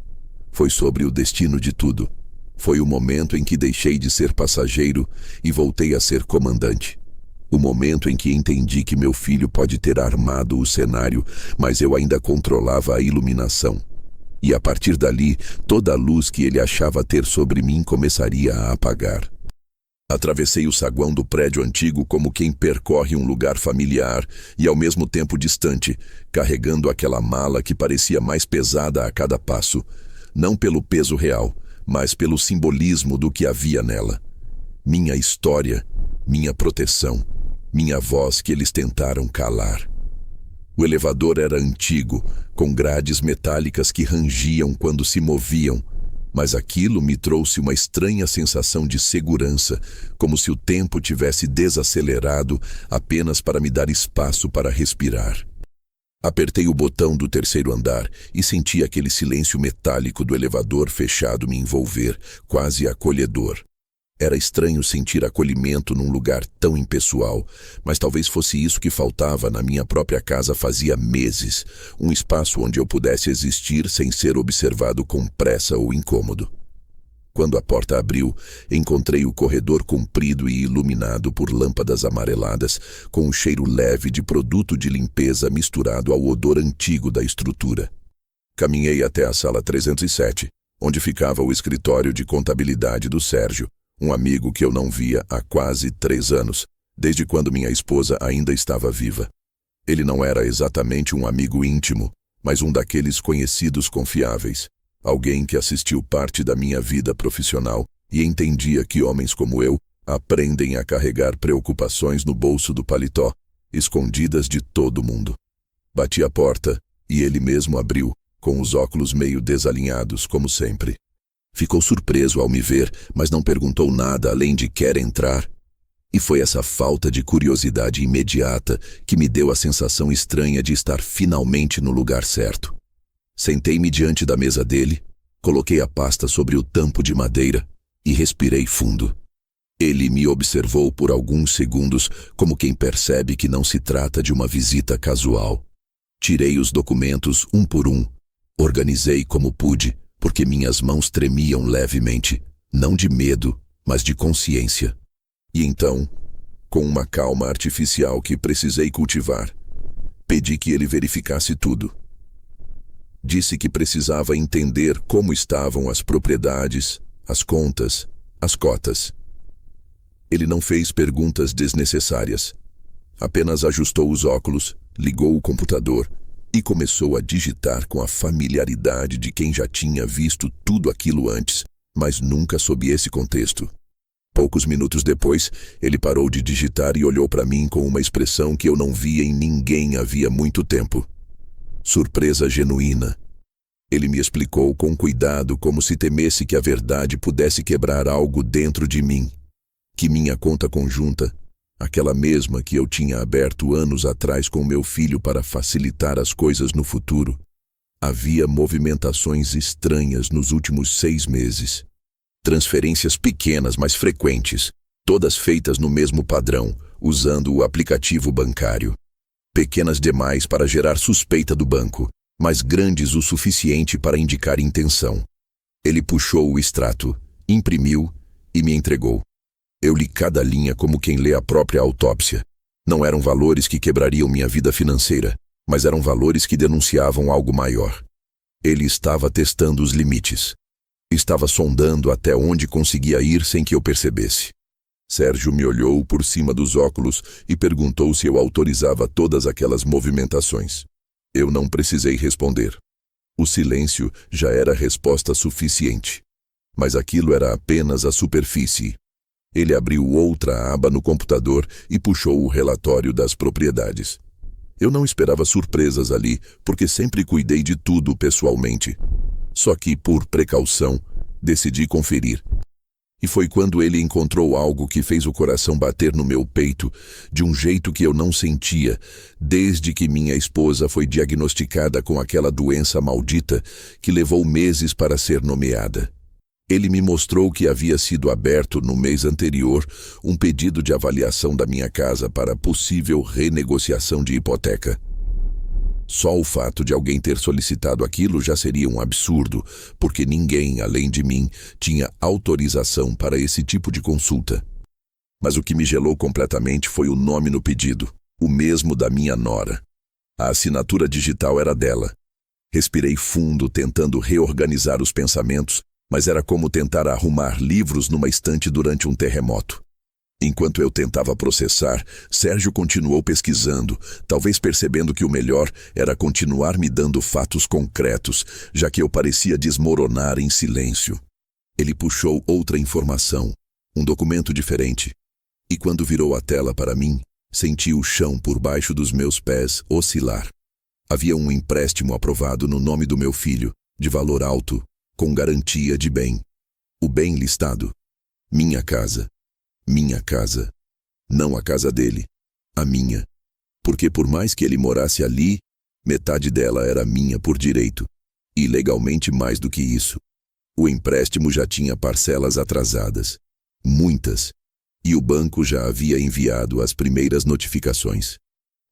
foi sobre o destino de tudo. Foi o momento em que deixei de ser passageiro e voltei a ser comandante. O momento em que entendi que meu filho pode ter armado o cenário, mas eu ainda controlava a iluminação. E a partir dali, toda a luz que ele achava ter sobre mim começaria a apagar. Atravessei o saguão do prédio antigo como quem percorre um lugar familiar e ao mesmo tempo distante, carregando aquela mala que parecia mais pesada a cada passo, não pelo peso real, mas pelo simbolismo do que havia nela. Minha história, minha proteção, minha voz que eles tentaram calar. O elevador era antigo, com grades metálicas que rangiam quando se moviam, mas aquilo me trouxe uma estranha sensação de segurança, como se o tempo tivesse desacelerado apenas para me dar espaço para respirar. Apertei o botão do terceiro andar e senti aquele silêncio metálico do elevador fechado me envolver, quase acolhedor. Era estranho sentir acolhimento num lugar tão impessoal, mas talvez fosse isso que faltava na minha própria casa fazia meses, um espaço onde eu pudesse existir sem ser observado com pressa ou incômodo. Quando a porta abriu, encontrei o corredor comprido e iluminado por lâmpadas amareladas, com um cheiro leve de produto de limpeza misturado ao odor antigo da estrutura. Caminhei até a sala 307, onde ficava o escritório de contabilidade do Sérgio, um amigo que eu não via há quase 3 anos, desde quando minha esposa ainda estava viva. Ele não era exatamente um amigo íntimo, mas um daqueles conhecidos confiáveis, alguém que assistiu parte da minha vida profissional e entendia que homens como eu aprendem a carregar preocupações no bolso do paletó, escondidas de todo mundo. Bati a porta e ele mesmo abriu, com os óculos meio desalinhados, como sempre. Ficou surpreso ao me ver, mas não perguntou nada além de quer entrar. E foi essa falta de curiosidade imediata que me deu a sensação estranha de estar finalmente no lugar certo. Sentei-me diante da mesa dele, coloquei a pasta sobre o tampo de madeira e respirei fundo. Ele me observou por alguns segundos, como quem percebe que não se trata de uma visita casual. Tirei os documentos um por um, organizei como pude, porque minhas mãos tremiam levemente, não de medo, mas de consciência. E então, com uma calma artificial que precisei cultivar, pedi que ele verificasse tudo. Disse que precisava entender como estavam as propriedades, as contas, as cotas. Ele não fez perguntas desnecessárias. Apenas ajustou os óculos, ligou o computador e começou a digitar com a familiaridade de quem já tinha visto tudo aquilo antes, mas nunca sob esse contexto. Poucos minutos depois, ele parou de digitar e olhou para mim com uma expressão que eu não via em ninguém havia muito tempo. Surpresa genuína. Ele me explicou com cuidado, como se temesse que a verdade pudesse quebrar algo dentro de mim. Que minha conta conjunta, aquela mesma que eu tinha aberto anos atrás com meu filho para facilitar as coisas no futuro, havia movimentações estranhas nos últimos 6 meses. Transferências pequenas, mas frequentes, todas feitas no mesmo padrão, usando o aplicativo bancário. Pequenas demais para gerar suspeita do banco, mas grandes o suficiente para indicar intenção. Ele puxou o extrato, imprimiu e me entregou. Eu li cada linha como quem lê a própria autópsia. Não eram valores que quebrariam minha vida financeira, mas eram valores que denunciavam algo maior. Ele estava testando os limites. Estava sondando até onde conseguia ir sem que eu percebesse. Sérgio me olhou por cima dos óculos e perguntou se eu autorizava todas aquelas movimentações. Eu não precisei responder. O silêncio já era resposta suficiente. Mas aquilo era apenas a superfície. Ele abriu outra aba no computador e puxou o relatório das propriedades. Eu não esperava surpresas ali, porque sempre cuidei de tudo pessoalmente. Só que, por precaução, decidi conferir. E foi quando ele encontrou algo que fez o coração bater no meu peito, de um jeito que eu não sentia, desde que minha esposa foi diagnosticada com aquela doença maldita que levou meses para ser nomeada. Ele me mostrou que havia sido aberto no mês anterior um pedido de avaliação da minha casa para possível renegociação de hipoteca. Só o fato de alguém ter solicitado aquilo já seria um absurdo, porque ninguém, além de mim, tinha autorização para esse tipo de consulta. Mas o que me gelou completamente foi o nome no pedido, o mesmo da minha nora. A assinatura digital era dela. Respirei fundo, tentando reorganizar os pensamentos, mas era como tentar arrumar livros numa estante durante um terremoto. Enquanto eu tentava processar, Sérgio continuou pesquisando, talvez percebendo que o melhor era continuar me dando fatos concretos, já que eu parecia desmoronar em silêncio. Ele puxou outra informação, um documento diferente. E quando virou a tela para mim, senti o chão por baixo dos meus pés oscilar. Havia um empréstimo aprovado no nome do meu filho, de valor alto, com garantia de bem. O bem listado. Minha casa. Minha casa. Não a casa dele. A minha. Porque por mais que ele morasse ali, metade dela era minha por direito. E legalmente mais do que isso. O empréstimo já tinha parcelas atrasadas. Muitas. E o banco já havia enviado as primeiras notificações.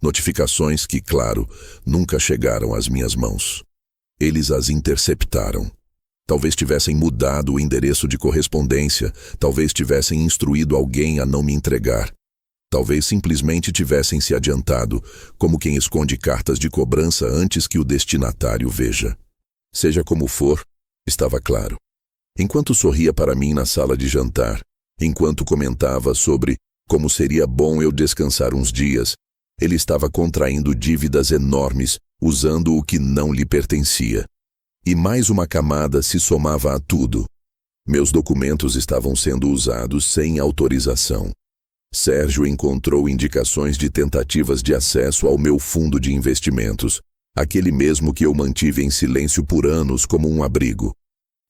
Notificações que, claro, nunca chegaram às minhas mãos. Eles as interceptaram. Talvez tivessem mudado o endereço de correspondência, talvez tivessem instruído alguém a não me entregar. Talvez simplesmente tivessem se adiantado, como quem esconde cartas de cobrança antes que o destinatário veja. Seja como for, estava claro. Enquanto sorria para mim na sala de jantar, enquanto comentava sobre como seria bom eu descansar uns dias, ele estava contraindo dívidas enormes, usando o que não lhe pertencia. E mais uma camada se somava a tudo. Meus documentos estavam sendo usados sem autorização. Sérgio encontrou indicações de tentativas de acesso ao meu fundo de investimentos, aquele mesmo que eu mantive em silêncio por anos como um abrigo.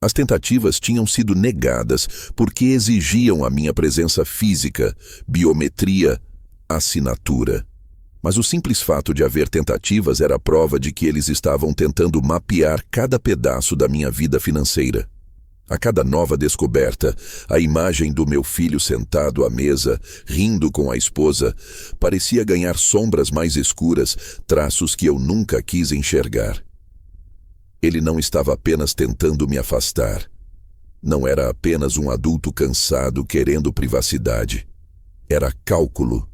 As tentativas tinham sido negadas porque exigiam a minha presença física, biometria, assinatura. Mas o simples fato de haver tentativas era prova de que eles estavam tentando mapear cada pedaço da minha vida financeira. A cada nova descoberta, a imagem do meu filho sentado à mesa, rindo com a esposa, parecia ganhar sombras mais escuras, traços que eu nunca quis enxergar. Ele não estava apenas tentando me afastar. Não era apenas um adulto cansado querendo privacidade. Era cálculo.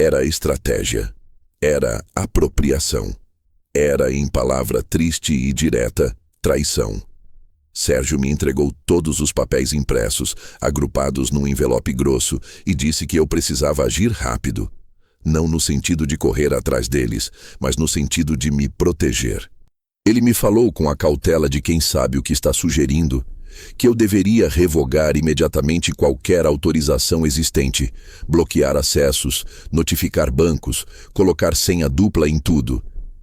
Era estratégia. Era apropriação. Era, em palavra triste e direta, traição. Sérgio me entregou todos os papéis impressos, agrupados num envelope grosso, e disse que eu precisava agir rápido. Não no sentido de correr atrás deles, mas no sentido de me proteger. Ele me falou com a cautela de quem sabe o que está sugerindo, que eu deveria revogar imediatamente qualquer autorização existente, bloquear acessos, notificar bancos, colocar senha dupla em tudo.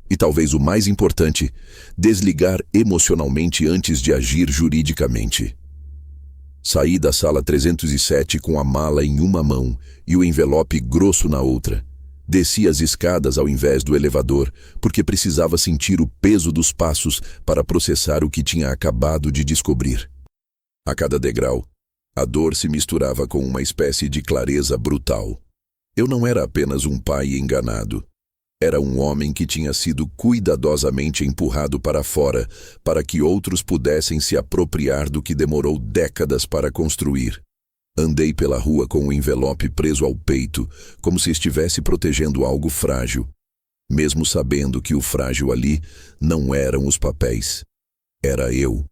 E talvez o mais importante, desligar emocionalmente antes de agir juridicamente. Saí da sala 307 com a mala em uma mão e o envelope grosso na outra. Desci as escadas ao invés do elevador, porque precisava sentir o peso dos passos para processar o que tinha acabado de descobrir. A cada degrau, a dor se misturava com uma espécie de clareza brutal. Eu não era apenas um pai enganado. Era um homem que tinha sido cuidadosamente empurrado para fora para que outros pudessem se apropriar do que demorou décadas para construir. Andei pela rua com o envelope preso ao peito, como se estivesse protegendo algo frágil, mesmo sabendo que o frágil ali não eram os papéis. Era eu.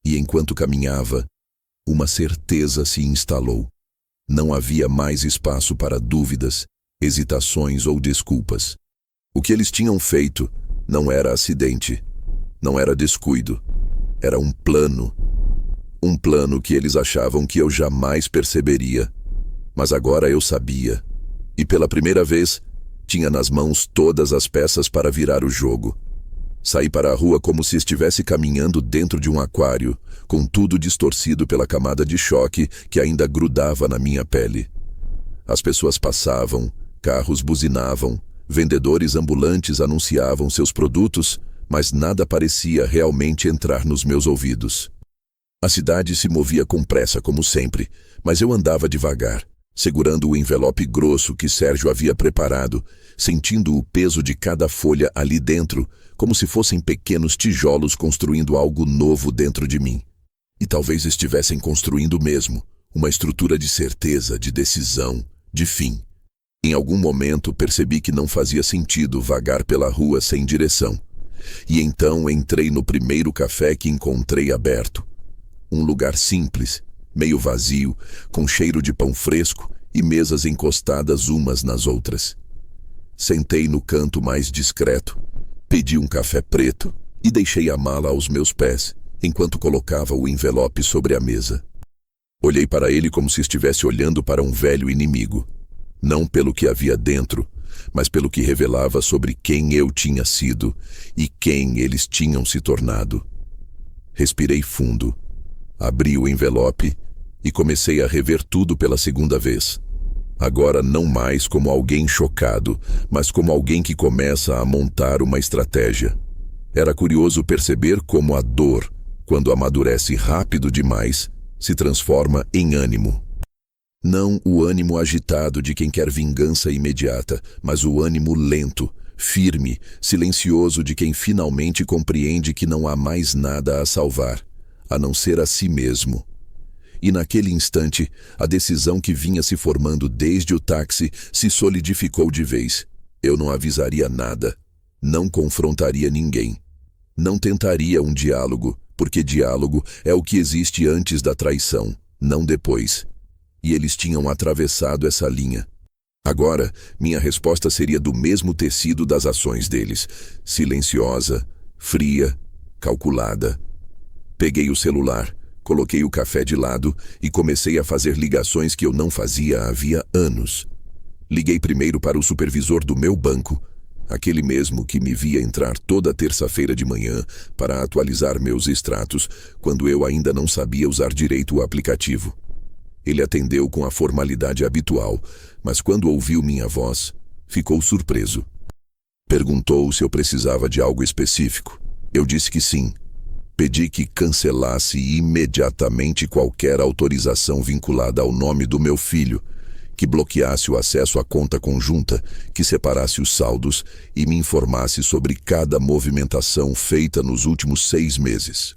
E enquanto caminhava, uma certeza se instalou. Não havia mais espaço para dúvidas, hesitações ou desculpas. O que eles tinham feito não era acidente, não era descuido, era um plano. Um plano que eles achavam que eu jamais perceberia. Mas agora eu sabia. E pela primeira vez, tinha nas mãos todas as peças para virar o jogo. Saí para a rua como se estivesse caminhando dentro de um aquário, com tudo distorcido pela camada de choque que ainda grudava na minha pele. As pessoas passavam, carros buzinavam, vendedores ambulantes anunciavam seus produtos, mas nada parecia realmente entrar nos meus ouvidos. A cidade se movia com pressa como sempre, mas eu andava devagar, segurando o envelope grosso que Sérgio havia preparado, sentindo o peso de cada folha ali dentro, como se fossem pequenos tijolos construindo algo novo dentro de mim. E talvez estivessem construindo mesmo, uma estrutura de certeza, de decisão, de fim. Em algum momento percebi que não fazia sentido vagar pela rua sem direção. E então entrei no primeiro café que encontrei aberto. Um lugar simples, meio vazio, com cheiro de pão fresco e mesas encostadas umas nas outras. Sentei no canto mais discreto, pedi um café preto e deixei a mala aos meus pés, enquanto colocava o envelope sobre a mesa. Olhei para ele como se estivesse olhando para um velho inimigo, não pelo que havia dentro, mas pelo que revelava sobre quem eu tinha sido e quem eles tinham se tornado. Respirei fundo, abri o envelope e comecei a rever tudo pela segunda vez. Agora não mais como alguém chocado, mas como alguém que começa a montar uma estratégia. Era curioso perceber como a dor, quando amadurece rápido demais, se transforma em ânimo. Não o ânimo agitado de quem quer vingança imediata, mas o ânimo lento, firme, silencioso de quem finalmente compreende que não há mais nada a salvar, a não ser a si mesmo. E naquele instante, a decisão que vinha se formando desde o táxi se solidificou de vez. Eu não avisaria nada, não confrontaria ninguém, não tentaria um diálogo, porque diálogo é o que existe antes da traição, não depois. E eles tinham atravessado essa linha. Agora, minha resposta seria do mesmo tecido das ações deles, silenciosa, fria, calculada. Peguei o celular, coloquei o café de lado e comecei a fazer ligações que eu não fazia havia anos. Liguei primeiro para o supervisor do meu banco, aquele mesmo que me via entrar toda terça-feira de manhã para atualizar meus extratos, quando eu ainda não sabia usar direito o aplicativo. Ele atendeu com a formalidade habitual, mas quando ouviu minha voz, ficou surpreso. Perguntou se eu precisava de algo específico. Eu disse que sim. Pedi que cancelasse imediatamente qualquer autorização vinculada ao nome do meu filho, que bloqueasse o acesso à conta conjunta, que separasse os saldos e me informasse sobre cada movimentação feita nos últimos 6 meses.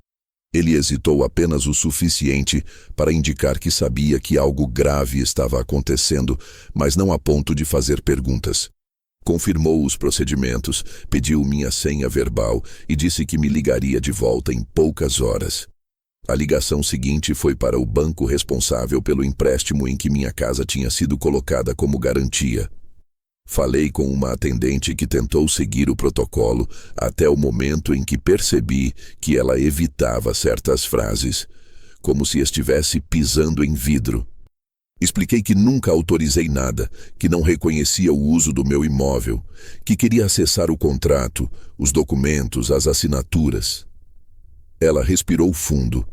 Ele hesitou apenas o suficiente para indicar que sabia que algo grave estava acontecendo, mas não a ponto de fazer perguntas. Confirmou os procedimentos, pediu minha senha verbal e disse que me ligaria de volta em poucas horas. A ligação seguinte foi para o banco responsável pelo empréstimo em que minha casa tinha sido colocada como garantia. Falei com uma atendente que tentou seguir o protocolo até o momento em que percebi que ela evitava certas frases, como se estivesse pisando em vidro. Expliquei que nunca autorizei nada, que não reconhecia o uso do meu imóvel, que queria acessar o contrato, os documentos, as assinaturas. Ela respirou fundo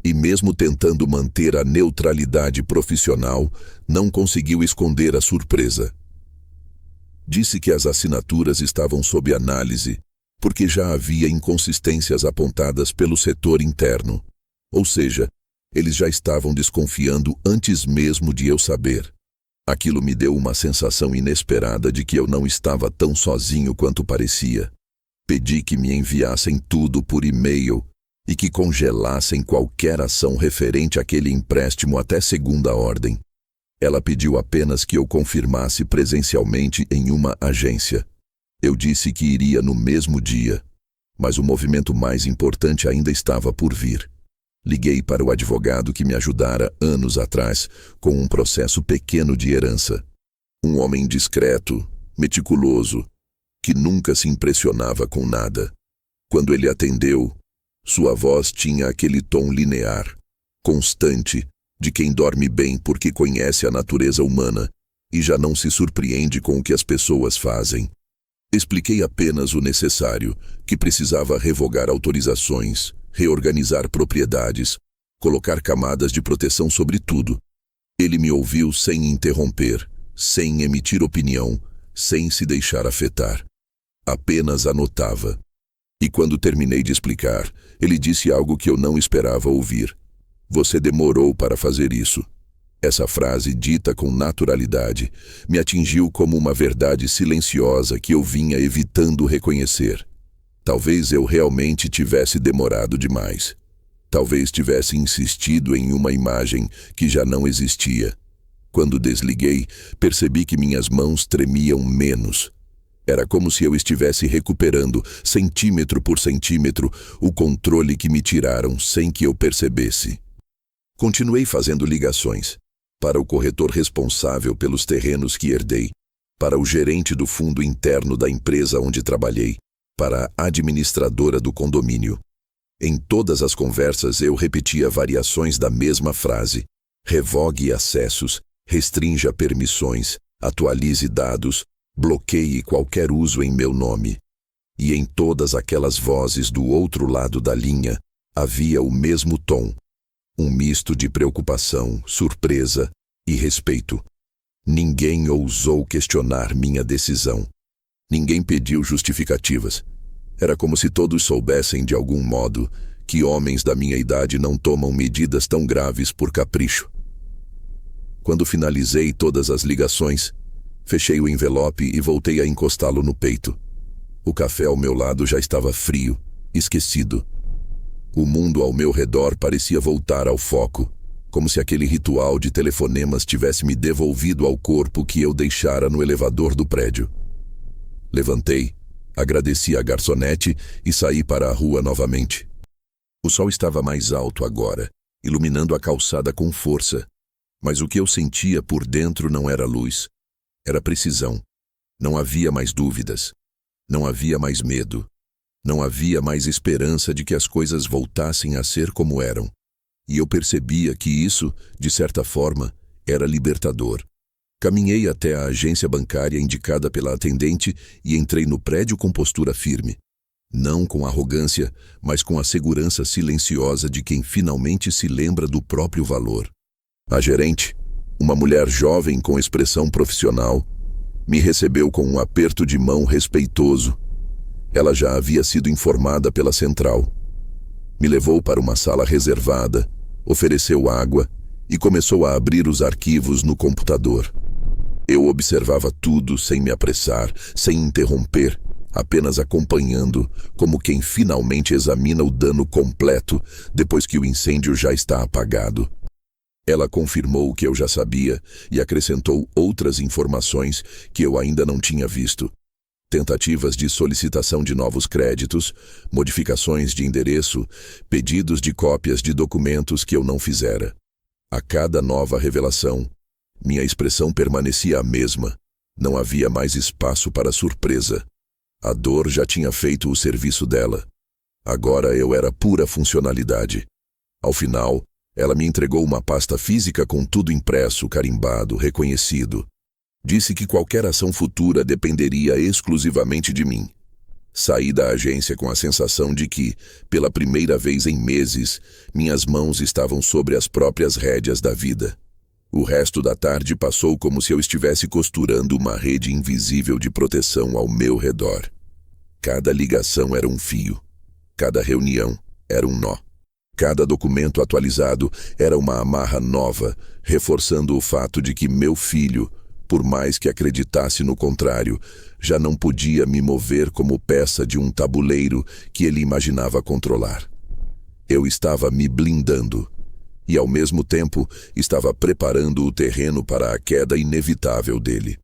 e, mesmo tentando manter a neutralidade profissional, não conseguiu esconder a surpresa. Disse que as assinaturas estavam sob análise, porque já havia inconsistências apontadas pelo setor interno. Ou seja, eles já estavam desconfiando antes mesmo de eu saber. Aquilo me deu uma sensação inesperada de que eu não estava tão sozinho quanto parecia. Pedi que me enviassem tudo por e-mail e que congelassem qualquer ação referente àquele empréstimo até segunda ordem. Ela pediu apenas que eu confirmasse presencialmente em uma agência. Eu disse que iria no mesmo dia, mas o movimento mais importante ainda estava por vir. Liguei para o advogado que me ajudara anos atrás com um processo pequeno de herança. Um homem discreto, meticuloso, que nunca se impressionava com nada. Quando ele atendeu, sua voz tinha aquele tom linear, constante, de quem dorme bem porque conhece a natureza humana e já não se surpreende com o que as pessoas fazem. Expliquei apenas o necessário, que precisava revogar autorizações, reorganizar propriedades, colocar camadas de proteção sobre tudo. Ele me ouviu sem interromper, sem emitir opinião, sem se deixar afetar. Apenas anotava. E quando terminei de explicar, ele disse algo que eu não esperava ouvir. Você demorou para fazer isso. Essa frase, dita com naturalidade, me atingiu como uma verdade silenciosa que eu vinha evitando reconhecer. Talvez eu realmente tivesse demorado demais. Talvez tivesse insistido em uma imagem que já não existia. Quando desliguei, percebi que minhas mãos tremiam menos. Era como se eu estivesse recuperando, centímetro por centímetro, o controle que me tiraram sem que eu percebesse. Continuei fazendo ligações. para o corretor responsável pelos terrenos que herdei, para o gerente do fundo interno da empresa onde trabalhei, para a administradora do condomínio. Em todas as conversas eu repetia variações da mesma frase: revogue acessos, restrinja permissões, atualize dados, bloqueie qualquer uso em meu nome. E em todas aquelas vozes do outro lado da linha havia o mesmo tom, um misto de preocupação, surpresa e respeito. Ninguém ousou questionar minha decisão. Ninguém pediu justificativas. Era como se todos soubessem, de algum modo, que homens da minha idade não tomam medidas tão graves por capricho. Quando finalizei todas as ligações, fechei o envelope e voltei a encostá-lo no peito. O café ao meu lado já estava frio, esquecido. O mundo ao meu redor parecia voltar ao foco, como se aquele ritual de telefonemas tivesse me devolvido ao corpo que eu deixara no elevador do prédio. Levantei, agradeci à garçonete e saí para a rua novamente. O sol estava mais alto agora, iluminando a calçada com força, mas o que eu sentia por dentro não era luz, era precisão. Não havia mais dúvidas. Não havia mais medo. Não havia mais esperança de que as coisas voltassem a ser como eram. E eu percebia que isso, de certa forma, era libertador. Caminhei até a agência bancária indicada pela atendente e entrei no prédio com postura firme. Não com arrogância, mas com a segurança silenciosa de quem finalmente se lembra do próprio valor. A gerente, uma mulher jovem com expressão profissional, me recebeu com um aperto de mão respeitoso. Ela já havia sido informada pela central. Me levou para uma sala reservada, ofereceu água e começou a abrir os arquivos no computador. Eu observava tudo sem me apressar, sem interromper, apenas acompanhando, como quem finalmente examina o dano completo depois que o incêndio já está apagado. Ela confirmou o que eu já sabia e acrescentou outras informações que eu ainda não tinha visto. Tentativas de solicitação de novos créditos, modificações de endereço, pedidos de cópias de documentos que eu não fizera. A cada nova revelação, minha expressão permanecia a mesma. Não havia mais espaço para surpresa. A dor já tinha feito o serviço dela. Agora eu era pura funcionalidade. Ao final, ela me entregou uma pasta física com tudo impresso, carimbado, reconhecido. Disse que qualquer ação futura dependeria exclusivamente de mim. Saí da agência com a sensação de que, pela primeira vez em meses, minhas mãos estavam sobre as próprias rédeas da vida. O resto da tarde passou como se eu estivesse costurando uma rede invisível de proteção ao meu redor. Cada ligação era um fio. Cada reunião era um nó. Cada documento atualizado era uma amarra nova, reforçando o fato de que meu filho, por mais que acreditasse no contrário, já não podia me mover como peça de um tabuleiro que ele imaginava controlar. Eu estava me blindando e, ao mesmo tempo, estava preparando o terreno para a queda inevitável dele.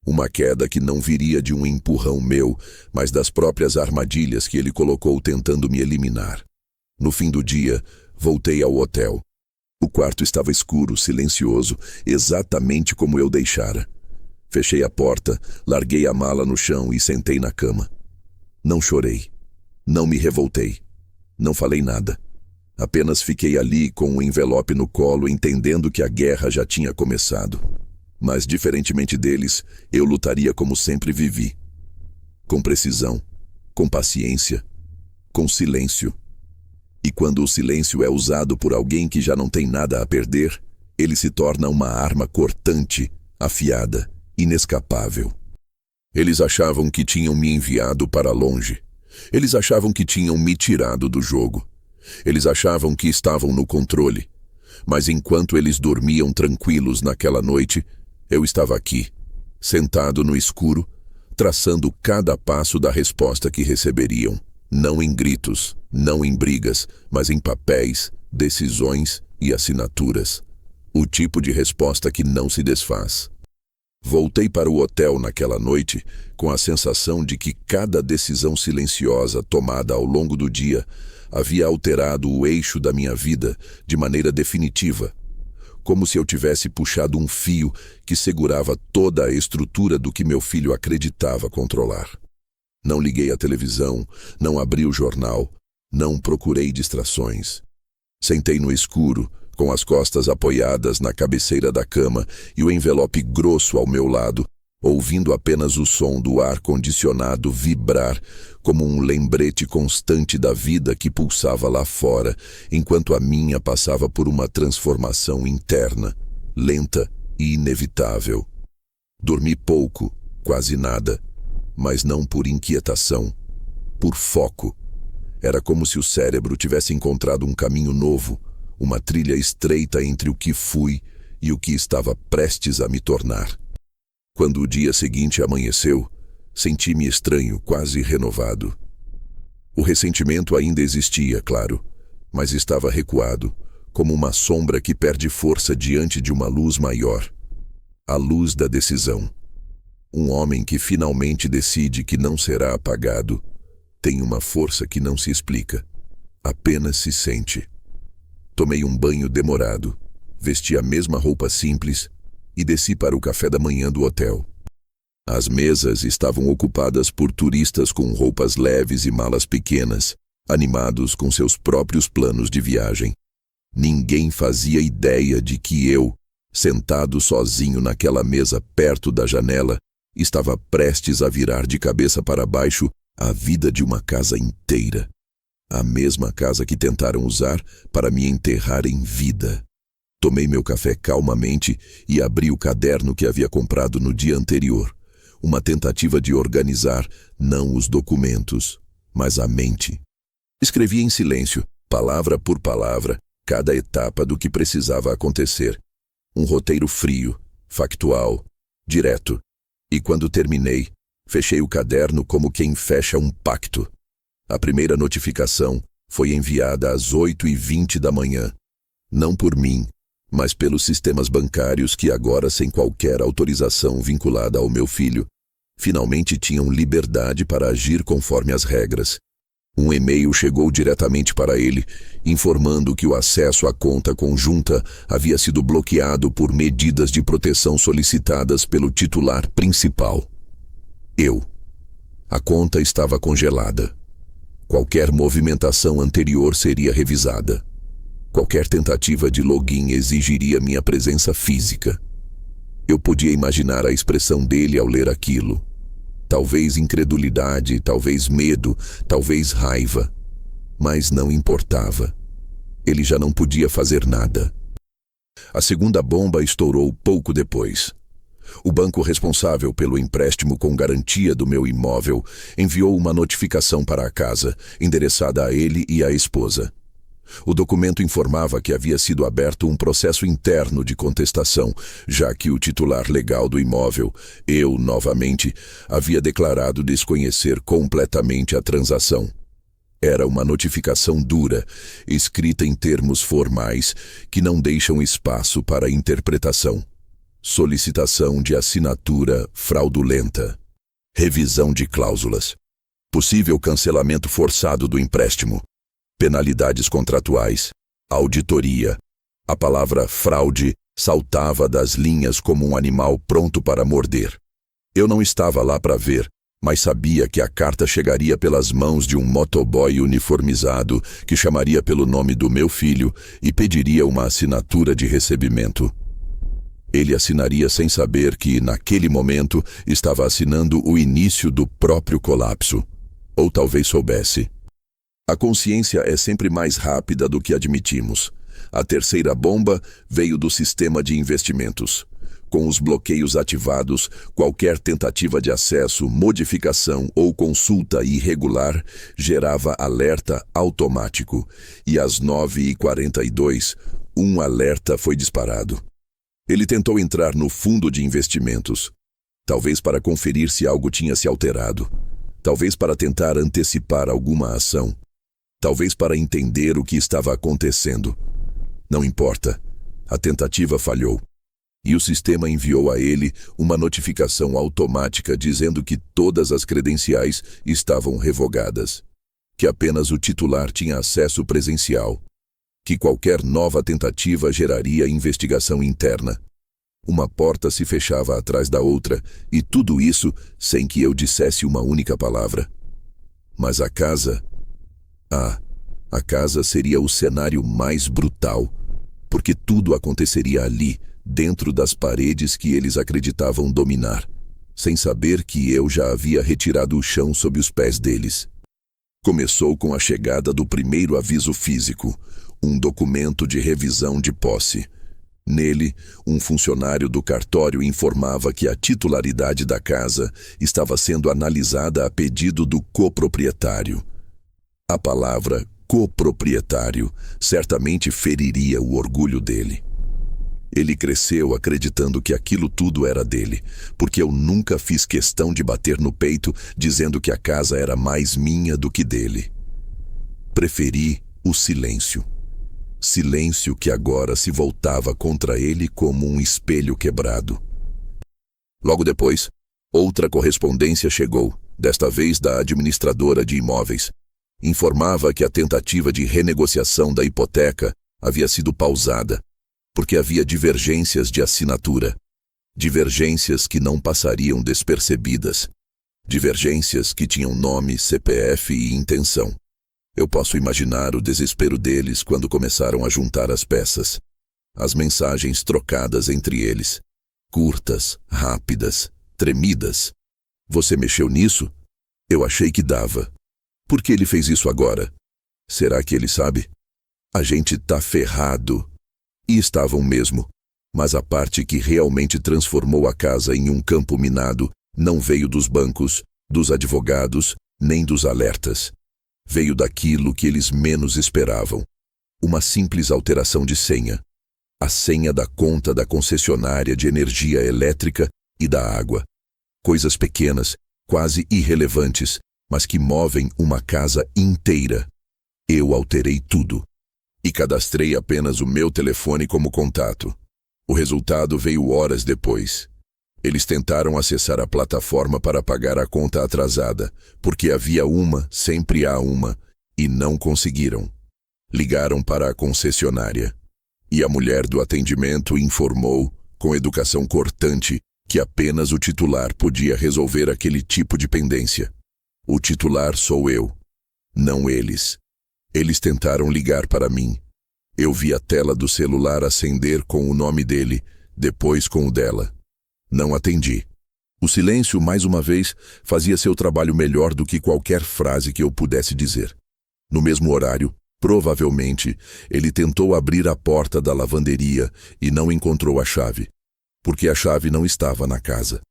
Uma queda que não viria de um empurrão meu, mas das próprias armadilhas que ele colocou tentando me eliminar. No fim do dia, voltei ao hotel. O quarto estava escuro, silencioso, exatamente como eu deixara. Fechei a porta, larguei a mala no chão e sentei na cama. Não chorei. Não me revoltei. Não falei nada. Apenas fiquei ali com o envelope no colo, entendendo que a guerra já tinha começado. Mas, diferentemente deles, eu lutaria como sempre vivi. Com precisão, com paciência, com silêncio. E quando o silêncio é usado por alguém que já não tem nada a perder, ele se torna uma arma cortante, afiada, inescapável. Eles achavam que tinham me enviado para longe. Eles achavam que tinham me tirado do jogo. Eles achavam que estavam no controle. Mas enquanto eles dormiam tranquilos naquela noite, eu estava aqui, sentado no escuro, traçando cada passo da resposta que receberiam. Não em gritos, não em brigas, mas em papéis, decisões e assinaturas. O tipo de resposta que não se desfaz. Voltei para o hotel naquela noite com a sensação de que cada decisão silenciosa tomada ao longo do dia havia alterado o eixo da minha vida de maneira definitiva, como se eu tivesse puxado um fio que segurava toda a estrutura do que meu filho acreditava controlar. Não liguei a televisão, não abri o jornal, não procurei distrações. Sentei no escuro, com as costas apoiadas na cabeceira da cama e o envelope grosso ao meu lado, ouvindo apenas o som do ar-condicionado vibrar como um lembrete constante da vida que pulsava lá fora, enquanto a minha passava por uma transformação interna, lenta e inevitável. Dormi pouco, quase nada, mas não por inquietação, por foco. Era como se o cérebro tivesse encontrado um caminho novo, uma trilha estreita entre o que fui e o que estava prestes a me tornar. Quando o dia seguinte amanheceu, senti-me estranho, quase renovado. O ressentimento ainda existia, claro, mas estava recuado, como uma sombra que perde força diante de uma luz maior. A luz da decisão. Um homem que finalmente decide que não será apagado tem uma força que não se explica, apenas se sente. Tomei um banho demorado, vesti a mesma roupa simples e desci para o café da manhã do hotel. As mesas estavam ocupadas por turistas com roupas leves e malas pequenas, animados com seus próprios planos de viagem. Ninguém fazia ideia de que eu, sentado sozinho naquela mesa perto da janela, estava prestes a virar de cabeça para baixo a vida de uma casa inteira. A mesma casa que tentaram usar para me enterrar em vida. Tomei meu café calmamente e abri o caderno que havia comprado no dia anterior. Uma tentativa de organizar, não os documentos, mas a mente. Escrevi em silêncio, palavra por palavra, cada etapa do que precisava acontecer. Um roteiro frio, factual, direto. E quando terminei, fechei o caderno como quem fecha um pacto. A primeira notificação foi enviada às 8h20 da manhã. Não por mim, mas pelos sistemas bancários que agora, sem qualquer autorização vinculada ao meu filho, finalmente tinham liberdade para agir conforme as regras. Um e-mail chegou diretamente para ele, informando que o acesso à conta conjunta havia sido bloqueado por medidas de proteção solicitadas pelo titular principal. Eu. A conta estava congelada. Qualquer movimentação anterior seria revisada. Qualquer tentativa de login exigiria minha presença física. Eu podia imaginar a expressão dele ao ler aquilo. Talvez incredulidade, talvez medo, talvez raiva. Mas não importava. Ele já não podia fazer nada. A segunda bomba estourou pouco depois. O banco responsável pelo empréstimo com garantia do meu imóvel enviou uma notificação para a casa, endereçada a ele e à esposa. O documento informava que havia sido aberto um processo interno de contestação, já que o titular legal do imóvel, eu, novamente, havia declarado desconhecer completamente a transação. Era uma notificação dura, escrita em termos formais, que não deixam espaço para interpretação. Solicitação de assinatura fraudulenta. Revisão de cláusulas. Possível cancelamento forçado do empréstimo. Penalidades contratuais. Auditoria. A palavra fraude saltava das linhas como um animal pronto para morder. Eu não estava lá para ver, mas sabia que a carta chegaria pelas mãos de um motoboy uniformizado que chamaria pelo nome do meu filho e pediria uma assinatura de recebimento. Ele assinaria sem saber que, naquele momento, estava assinando o início do próprio colapso. Ou talvez soubesse. A consciência é sempre mais rápida do que admitimos. A terceira bomba veio do sistema de investimentos. Com os bloqueios ativados, qualquer tentativa de acesso, modificação ou consulta irregular gerava alerta automático. E às 9h42, um alerta foi disparado. Ele tentou entrar no fundo de investimentos. Talvez para conferir se algo tinha se alterado. Talvez para tentar antecipar alguma ação. Talvez para entender o que estava acontecendo. Não importa. A tentativa falhou. E o sistema enviou a ele uma notificação automática dizendo que todas as credenciais estavam revogadas. Que apenas o titular tinha acesso presencial. que qualquer nova tentativa geraria investigação interna. Uma porta se fechava atrás da outra, e tudo isso sem que eu dissesse uma única palavra. Mas a casa... a casa seria o cenário mais brutal, porque tudo aconteceria ali, dentro das paredes que eles acreditavam dominar, sem saber que eu já havia retirado o chão sob os pés deles. Começou com a chegada do primeiro aviso físico, um documento de revisão de posse. Nele, um funcionário do cartório informava que a titularidade da casa estava sendo analisada a pedido do coproprietário. A palavra coproprietário certamente feriria o orgulho dele. Ele cresceu acreditando que aquilo tudo era dele, porque eu nunca fiz questão de bater no peito dizendo que a casa era mais minha do que dele. Preferi o silêncio. Silêncio que agora se voltava contra ele como um espelho quebrado. Logo depois, outra correspondência chegou, desta vez da administradora de imóveis. Informava que a tentativa de renegociação da hipoteca havia sido pausada, porque havia divergências de assinatura. Divergências que não passariam despercebidas. Divergências que tinham nome, CPF e intenção. Eu posso imaginar o desespero deles quando começaram a juntar as peças. As mensagens trocadas entre eles. Curtas, rápidas, tremidas. Você mexeu nisso? Eu achei que dava. Por que ele fez isso agora? Será que ele sabe? A gente tá ferrado. E estavam mesmo. Mas a parte que realmente transformou a casa em um campo minado não veio dos bancos, dos advogados, nem dos alertas. Veio daquilo que eles menos esperavam. Uma simples alteração de senha. A senha da conta da concessionária de energia elétrica e da água. Coisas pequenas, quase irrelevantes, mas que movem uma casa inteira. Eu alterei tudo. E cadastrei apenas o meu telefone como contato. O resultado veio horas depois. Eles tentaram acessar a plataforma para pagar a conta atrasada, porque havia sempre há uma, e não conseguiram. Ligaram para a concessionária. E a mulher do atendimento informou, com educação cortante, que apenas o titular podia resolver aquele tipo de pendência. O titular sou eu, não eles. Eles tentaram ligar para mim. Eu vi a tela do celular acender com o nome dele, depois com o dela. Não atendi. O silêncio, mais uma vez, fazia seu trabalho melhor do que qualquer frase que eu pudesse dizer. No mesmo horário, provavelmente, ele tentou abrir a porta da lavanderia e não encontrou a chave, porque a chave não estava na casa.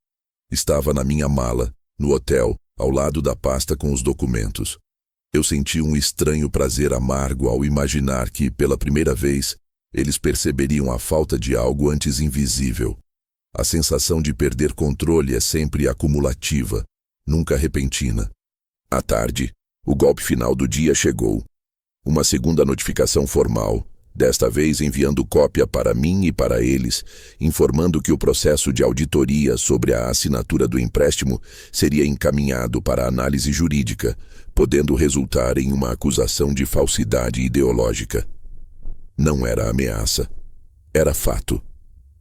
Estava na minha mala, no hotel, ao lado da pasta com os documentos. Eu senti um estranho prazer amargo ao imaginar que, pela primeira vez, eles perceberiam a falta de algo antes invisível. A sensação de perder controle é sempre acumulativa, nunca repentina. À tarde, o golpe final do dia chegou. Uma segunda notificação formal, desta vez enviando cópia para mim e para eles, informando que o processo de auditoria sobre a assinatura do empréstimo seria encaminhado para análise jurídica, podendo resultar em uma acusação de falsidade ideológica. Não era ameaça. Era fato.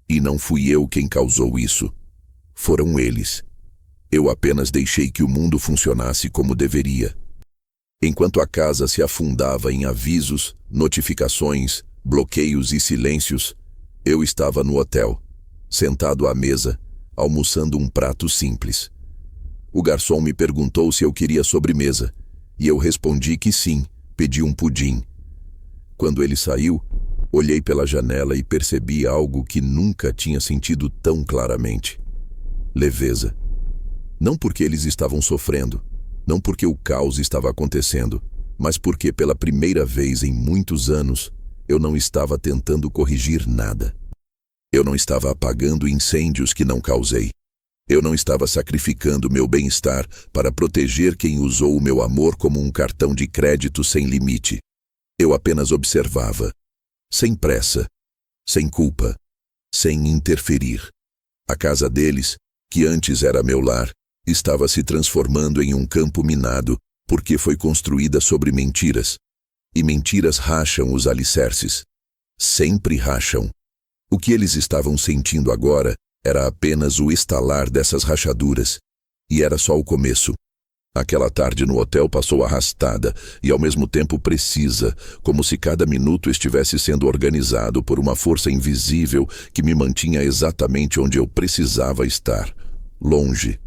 E não fui eu quem causou isso. Foram eles. Eu apenas deixei que o mundo funcionasse como deveria. Enquanto a casa se afundava em avisos, notificações, bloqueios e silêncios, eu estava no hotel, sentado à mesa, almoçando um prato simples. O garçom me perguntou se eu queria sobremesa, e eu respondi que sim, pedi um pudim. Quando ele saiu, olhei pela janela e percebi algo que nunca tinha sentido tão claramente. Leveza. Não porque eles estavam sofrendo, não porque o caos estava acontecendo, mas porque pela primeira vez em muitos anos, eu não estava tentando corrigir nada. Eu não estava apagando incêndios que não causei. Eu não estava sacrificando meu bem-estar para proteger quem usou o meu amor como um cartão de crédito sem limite. Eu apenas observava, sem pressa, sem culpa, sem interferir. A casa deles, que antes era meu lar, estava se transformando em um campo minado porque foi construída sobre mentiras. E mentiras racham os alicerces. Sempre racham. O que eles estavam sentindo agora era apenas o estalar dessas rachaduras. E era só o começo. Aquela tarde no hotel passou arrastada e ao mesmo tempo precisa, como se cada minuto estivesse sendo organizado por uma força invisível que me mantinha exatamente onde eu precisava estar. Longe.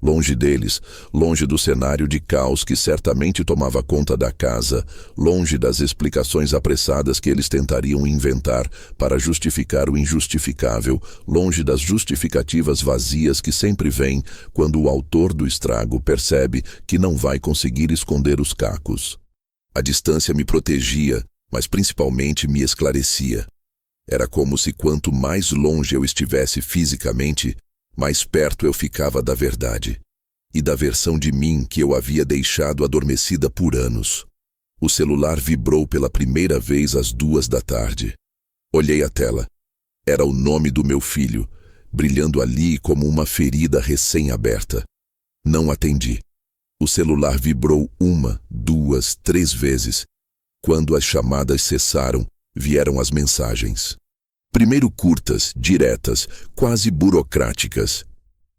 Longe deles, longe do cenário de caos que certamente tomava conta da casa, longe das explicações apressadas que eles tentariam inventar para justificar o injustificável, longe das justificativas vazias que sempre vêm quando o autor do estrago percebe que não vai conseguir esconder os cacos. A distância me protegia, mas principalmente me esclarecia. Era como se quanto mais longe eu estivesse fisicamente, mais perto eu ficava da verdade, e da versão de mim que eu havia deixado adormecida por anos. O celular vibrou pela primeira vez às 2 da tarde. Olhei a tela. Era o nome do meu filho, brilhando ali como uma ferida recém-aberta. Não atendi. O celular vibrou 1, 2, 3 vezes. Quando as chamadas cessaram, vieram as mensagens. Primeiro curtas, diretas, quase burocráticas.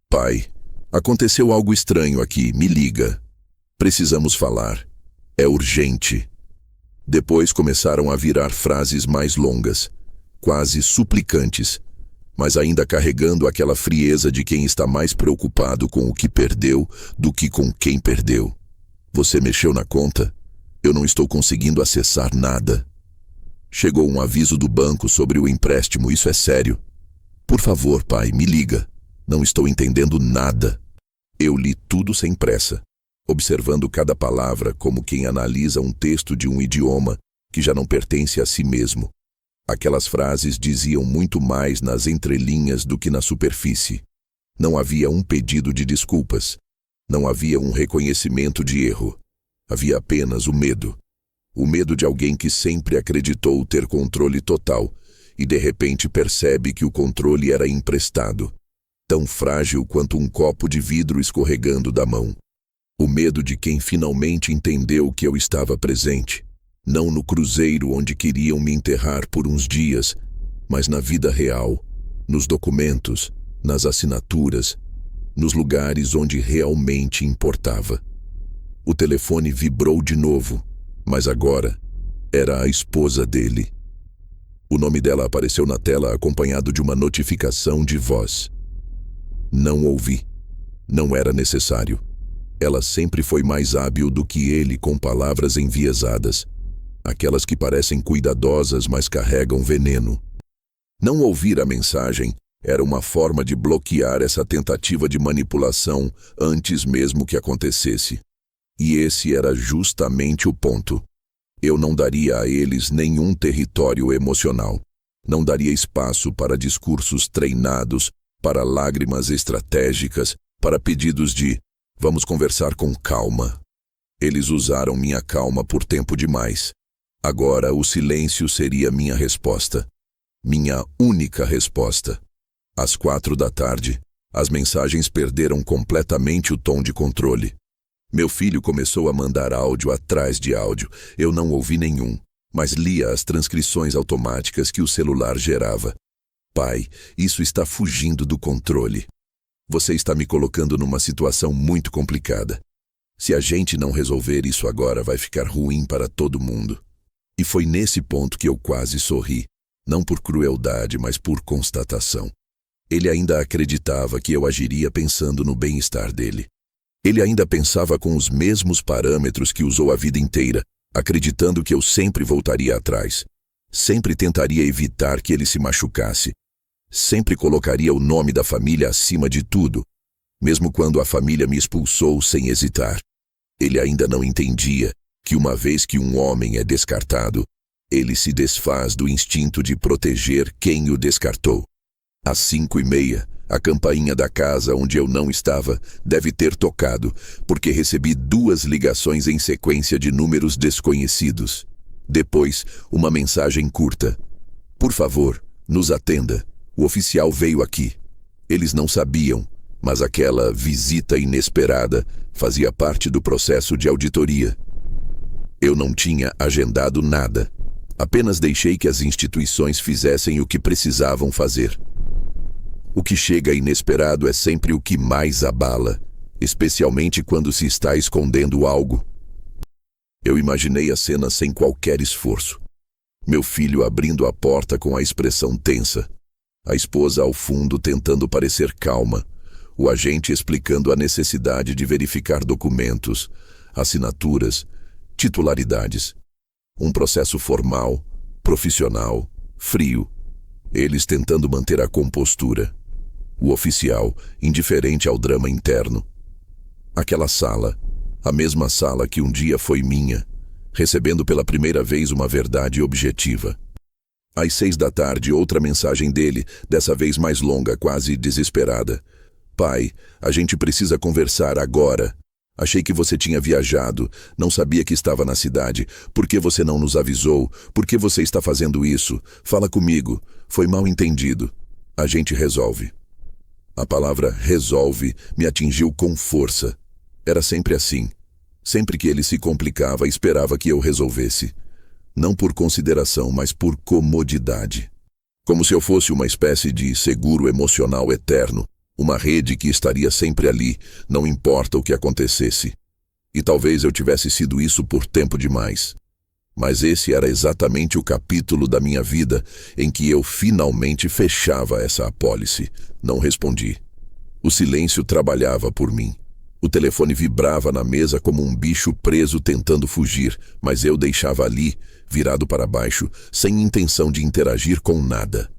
Pai, aconteceu algo estranho aqui, me liga. Precisamos falar. É urgente. Depois começaram a virar frases mais longas, quase suplicantes, mas ainda carregando aquela frieza de quem está mais preocupado com o que perdeu do que com quem perdeu. Você mexeu na conta? Eu não estou conseguindo acessar nada. Chegou um aviso do banco sobre o empréstimo, isso é sério. Por favor, pai, me liga. Não estou entendendo nada. Eu li tudo sem pressa, observando cada palavra como quem analisa um texto de um idioma que já não pertence a si mesmo. Aquelas frases diziam muito mais nas entrelinhas do que na superfície. Não havia um pedido de desculpas. Não havia um reconhecimento de erro. Havia apenas o medo. O medo de alguém que sempre acreditou ter controle total e de repente percebe que o controle era emprestado, tão frágil quanto um copo de vidro escorregando da mão. O medo de quem finalmente entendeu que eu estava presente, não no cruzeiro onde queriam me enterrar por uns dias, mas na vida real, nos documentos, nas assinaturas, nos lugares onde realmente importava. O telefone vibrou de novo. Mas agora era a esposa dele. O nome dela apareceu na tela acompanhado de uma notificação de voz. Não ouvi. Não era necessário. Ela sempre foi mais hábil do que ele com palavras enviesadas, aquelas que parecem cuidadosas, mas carregam veneno. Não ouvir a mensagem era uma forma de bloquear essa tentativa de manipulação antes mesmo que acontecesse. E esse era justamente o ponto. Eu não daria a eles nenhum território emocional. Não daria espaço para discursos treinados, para lágrimas estratégicas, para pedidos de "vamos conversar com calma". Eles usaram minha calma por tempo demais. Agora o silêncio seria minha resposta. Minha única resposta. Às 4 da tarde, as mensagens perderam completamente o tom de controle. Meu filho começou a mandar áudio atrás de áudio. Eu não ouvi nenhum, mas lia as transcrições automáticas que o celular gerava. Pai, isso está fugindo do controle. Você está me colocando numa situação muito complicada. Se a gente não resolver isso agora, vai ficar ruim para todo mundo. E foi nesse ponto que eu quase sorri, não por crueldade, mas por constatação. Ele ainda acreditava que eu agiria pensando no bem-estar dele. Ele ainda pensava com os mesmos parâmetros que usou a vida inteira, acreditando que eu sempre voltaria atrás. Sempre tentaria evitar que ele se machucasse. Sempre colocaria o nome da família acima de tudo, mesmo quando a família me expulsou sem hesitar. Ele ainda não entendia que uma vez que um homem é descartado, ele se desfaz do instinto de proteger quem o descartou. Às 5:30, a campainha da casa onde eu não estava deve ter tocado, porque recebi 2 ligações em sequência de números desconhecidos. Depois, uma mensagem curta. Por favor, nos atenda. O oficial veio aqui. Eles não sabiam, mas aquela visita inesperada fazia parte do processo de auditoria. Eu não tinha agendado nada. Apenas deixei que as instituições fizessem o que precisavam fazer. O que chega inesperado é sempre o que mais abala, especialmente quando se está escondendo algo. Eu imaginei a cena sem qualquer esforço. Meu filho abrindo a porta com a expressão tensa. A esposa ao fundo tentando parecer calma. O agente explicando a necessidade de verificar documentos, assinaturas, titularidades. Um processo formal, profissional, frio. Eles tentando manter a compostura. O oficial, indiferente ao drama interno. Aquela sala, a mesma sala que um dia foi minha, recebendo pela primeira vez uma verdade objetiva. Às 6 da tarde, outra mensagem dele, dessa vez mais longa, quase desesperada. Pai, a gente precisa conversar agora. Achei que você tinha viajado, não sabia que estava na cidade. Por que você não nos avisou? Por que você está fazendo isso? Fala comigo. Foi mal entendido. A gente resolve. A palavra resolve me atingiu com força. Era sempre assim. Sempre que ele se complicava, esperava que eu resolvesse. Não por consideração, mas por comodidade. Como se eu fosse uma espécie de seguro emocional eterno, uma rede que estaria sempre ali, não importa o que acontecesse. E talvez eu tivesse sido isso por tempo demais. Mas esse era exatamente o capítulo da minha vida em que eu finalmente fechava essa apólice. Não respondi. O silêncio trabalhava por mim. O telefone vibrava na mesa como um bicho preso tentando fugir, mas eu deixava ali, virado para baixo, sem intenção de interagir com nada.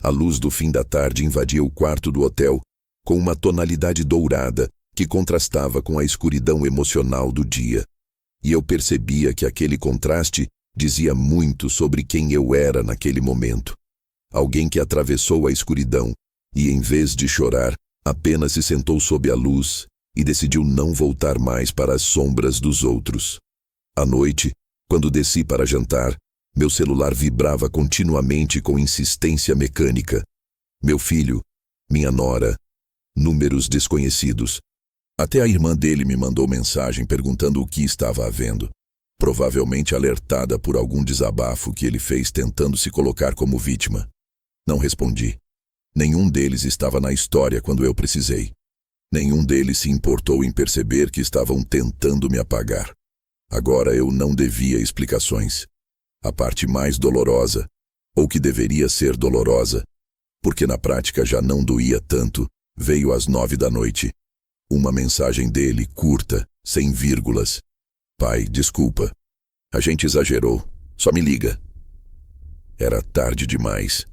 A luz do fim da tarde invadia o quarto do hotel, com uma tonalidade dourada que contrastava com a escuridão emocional do dia. E eu percebia que aquele contraste dizia muito sobre quem eu era naquele momento. Alguém que atravessou a escuridão e, em vez de chorar, apenas se sentou sob a luz e decidiu não voltar mais para as sombras dos outros. À noite, quando desci para jantar, meu celular vibrava continuamente com insistência mecânica. Meu filho, minha nora, números desconhecidos. Até a irmã dele me mandou mensagem perguntando o que estava havendo, provavelmente alertada por algum desabafo que ele fez tentando se colocar como vítima. Não respondi. Nenhum deles estava na história quando eu precisei. Nenhum deles se importou em perceber que estavam tentando me apagar. Agora eu não devia explicações. A parte mais dolorosa, ou que deveria ser dolorosa, porque na prática já não doía tanto, veio às 9 da noite. Uma mensagem dele, curta, sem vírgulas. Pai, desculpa. A gente exagerou. Só me liga. Era tarde demais.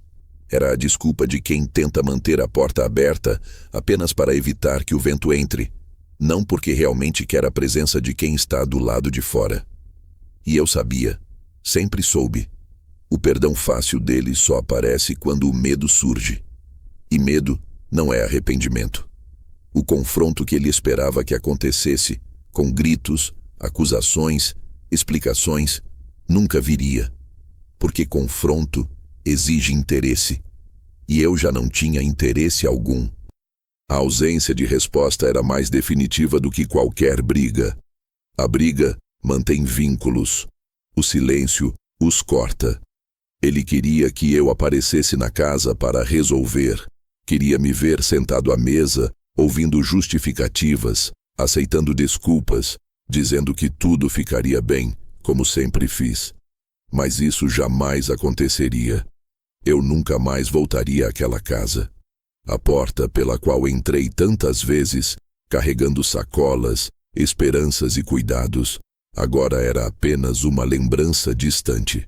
Era a desculpa de quem tenta manter a porta aberta apenas para evitar que o vento entre, não porque realmente quer a presença de quem está do lado de fora. E eu sabia, sempre soube. O perdão fácil dele só aparece quando o medo surge. E medo não é arrependimento. O confronto que ele esperava que acontecesse, com gritos, acusações, explicações, nunca viria. Porque confronto exige interesse. E eu já não tinha interesse algum. A ausência de resposta era mais definitiva do que qualquer briga. A briga mantém vínculos. O silêncio os corta. Ele queria que eu aparecesse na casa para resolver. Queria me ver sentado à mesa, ouvindo justificativas, aceitando desculpas, dizendo que tudo ficaria bem, como sempre fiz. Mas isso jamais aconteceria. Eu nunca mais voltaria àquela casa. A porta pela qual entrei tantas vezes, carregando sacolas, esperanças e cuidados, agora era apenas uma lembrança distante.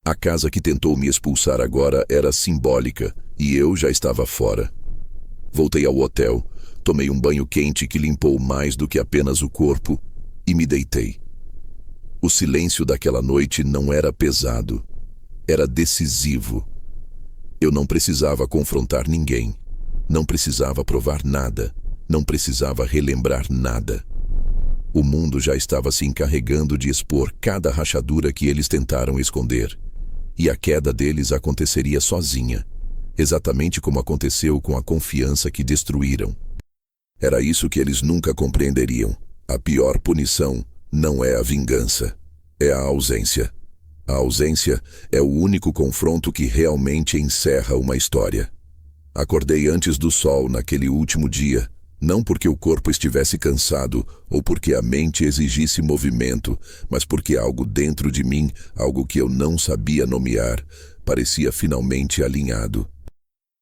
A casa que tentou me expulsar agora era simbólica e eu já estava fora. Voltei ao hotel, tomei um banho quente que limpou mais do que apenas o corpo e me deitei. O silêncio daquela noite não era pesado, era decisivo. Eu não precisava confrontar ninguém, não precisava provar nada, não precisava relembrar nada. O mundo já estava se encarregando de expor cada rachadura que eles tentaram esconder, e a queda deles aconteceria sozinha, exatamente como aconteceu com a confiança que destruíram. Era isso que eles nunca compreenderiam. A pior punição não é a vingança, É a ausência. A ausência é o único confronto que realmente encerra uma história. Acordei antes do sol naquele último dia, não porque o corpo estivesse cansado ou porque a mente exigisse movimento, mas porque algo dentro de mim, algo que eu não sabia nomear, parecia finalmente alinhado.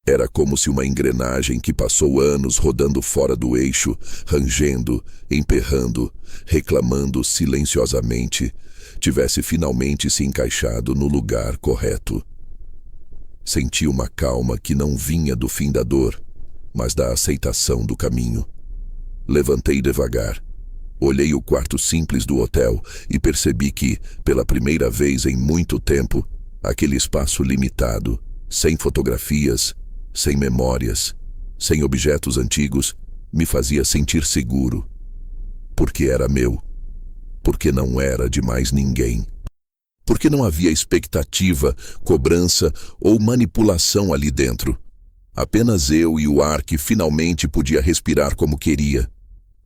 Era como se uma engrenagem que passou anos rodando fora do eixo, rangendo, emperrando, reclamando silenciosamente, tivesse finalmente se encaixado no lugar correto. Senti uma calma que não vinha do fim da dor, mas da aceitação do caminho. Levantei devagar. Olhei o quarto simples do hotel e percebi que, pela primeira vez em muito tempo, aquele espaço limitado, sem fotografias, sem memórias, sem objetos antigos, me fazia sentir seguro. Porque era meu. Porque não era de mais ninguém. Porque não havia expectativa, cobrança ou manipulação ali dentro. Apenas eu e o ar que finalmente podia respirar como queria.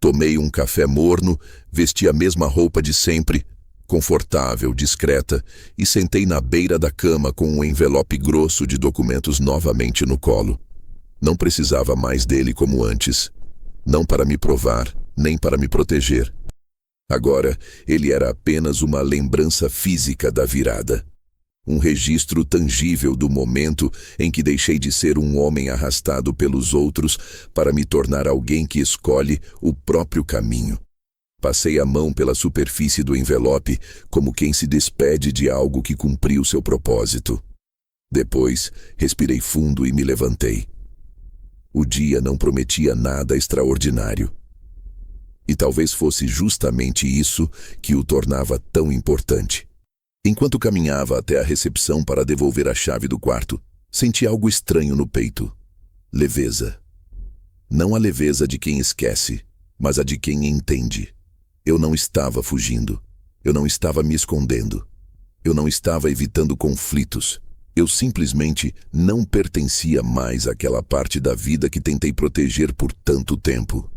Tomei um café morno, vesti a mesma roupa de sempre, confortável, discreta, e sentei na beira da cama com um envelope grosso de documentos novamente no colo. Não precisava mais dele como antes. Não para me provar, nem para me proteger. Agora, ele era apenas uma lembrança física da virada. Um registro tangível do momento em que deixei de ser um homem arrastado pelos outros para me tornar alguém que escolhe o próprio caminho. Passei a mão pela superfície do envelope como quem se despede de algo que cumpriu seu propósito. Depois, respirei fundo e me levantei. O dia não prometia nada extraordinário. E talvez fosse justamente isso que o tornava tão importante. Enquanto caminhava até a recepção para devolver a chave do quarto, senti algo estranho no peito. Leveza. Não a leveza de quem esquece, mas a de quem entende. Eu não estava fugindo. Eu não estava me escondendo. Eu não estava evitando conflitos. Eu simplesmente não pertencia mais àquela parte da vida que tentei proteger por tanto tempo.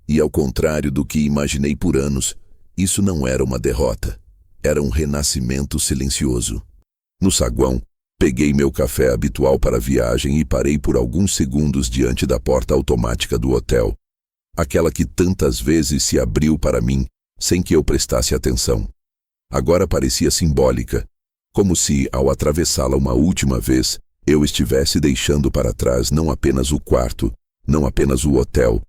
E ao contrário do que imaginei por anos, isso não era uma derrota. Era um renascimento silencioso. No saguão, peguei meu café habitual para a viagem e parei por alguns segundos diante da porta automática do hotel. Aquela que tantas vezes se abriu para mim, sem que eu prestasse atenção. Agora parecia simbólica, como se, ao atravessá-la uma última vez, eu estivesse deixando para trás não apenas o quarto, não apenas o hotel,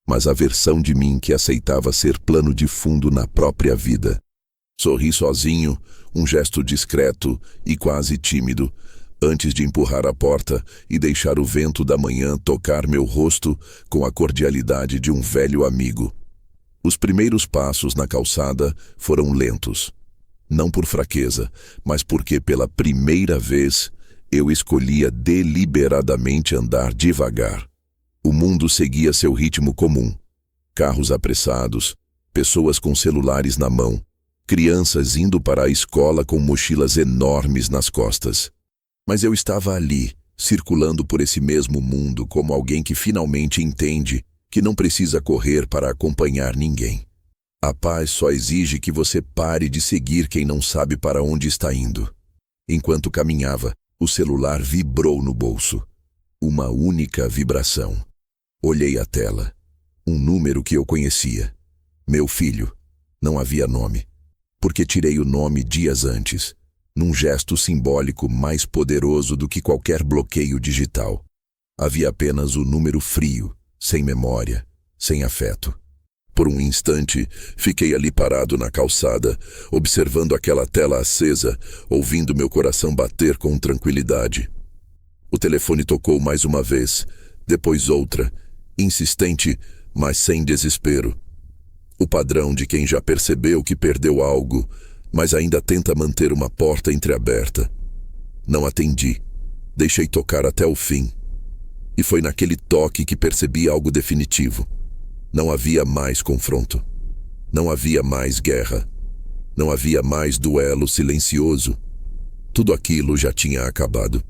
mas a versão de mim que aceitava ser plano de fundo na própria vida. Sorri sozinho, um gesto discreto e quase tímido, antes de empurrar a porta e deixar o vento da manhã tocar meu rosto com a cordialidade de um velho amigo. Os primeiros passos na calçada foram lentos. Não por fraqueza, mas porque pela primeira vez eu escolhia deliberadamente andar devagar. O mundo seguia seu ritmo comum. Carros apressados, pessoas com celulares na mão, crianças indo para a escola com mochilas enormes nas costas. Mas eu estava ali, circulando por esse mesmo mundo como alguém que finalmente entende que não precisa correr para acompanhar ninguém. A paz só exige que você pare de seguir quem não sabe para onde está indo. Enquanto caminhava, o celular vibrou no bolso. Uma única vibração. Olhei a tela. Um número que eu conhecia. Meu filho. Não havia nome. Porque tirei o nome dias antes, num gesto simbólico mais poderoso do que qualquer bloqueio digital. Havia apenas o número frio, sem memória, sem afeto. Por um instante, fiquei ali parado na calçada, observando aquela tela acesa, ouvindo meu coração bater com tranquilidade. O telefone tocou mais uma vez, depois outra, insistente, mas sem desespero. O padrão de quem já percebeu que perdeu algo, mas ainda tenta manter uma porta entreaberta. Não atendi. Deixei tocar até o fim. E foi naquele toque que percebi algo definitivo. Não havia mais confronto. Não havia mais guerra. Não havia mais duelo silencioso. Tudo aquilo já tinha acabado.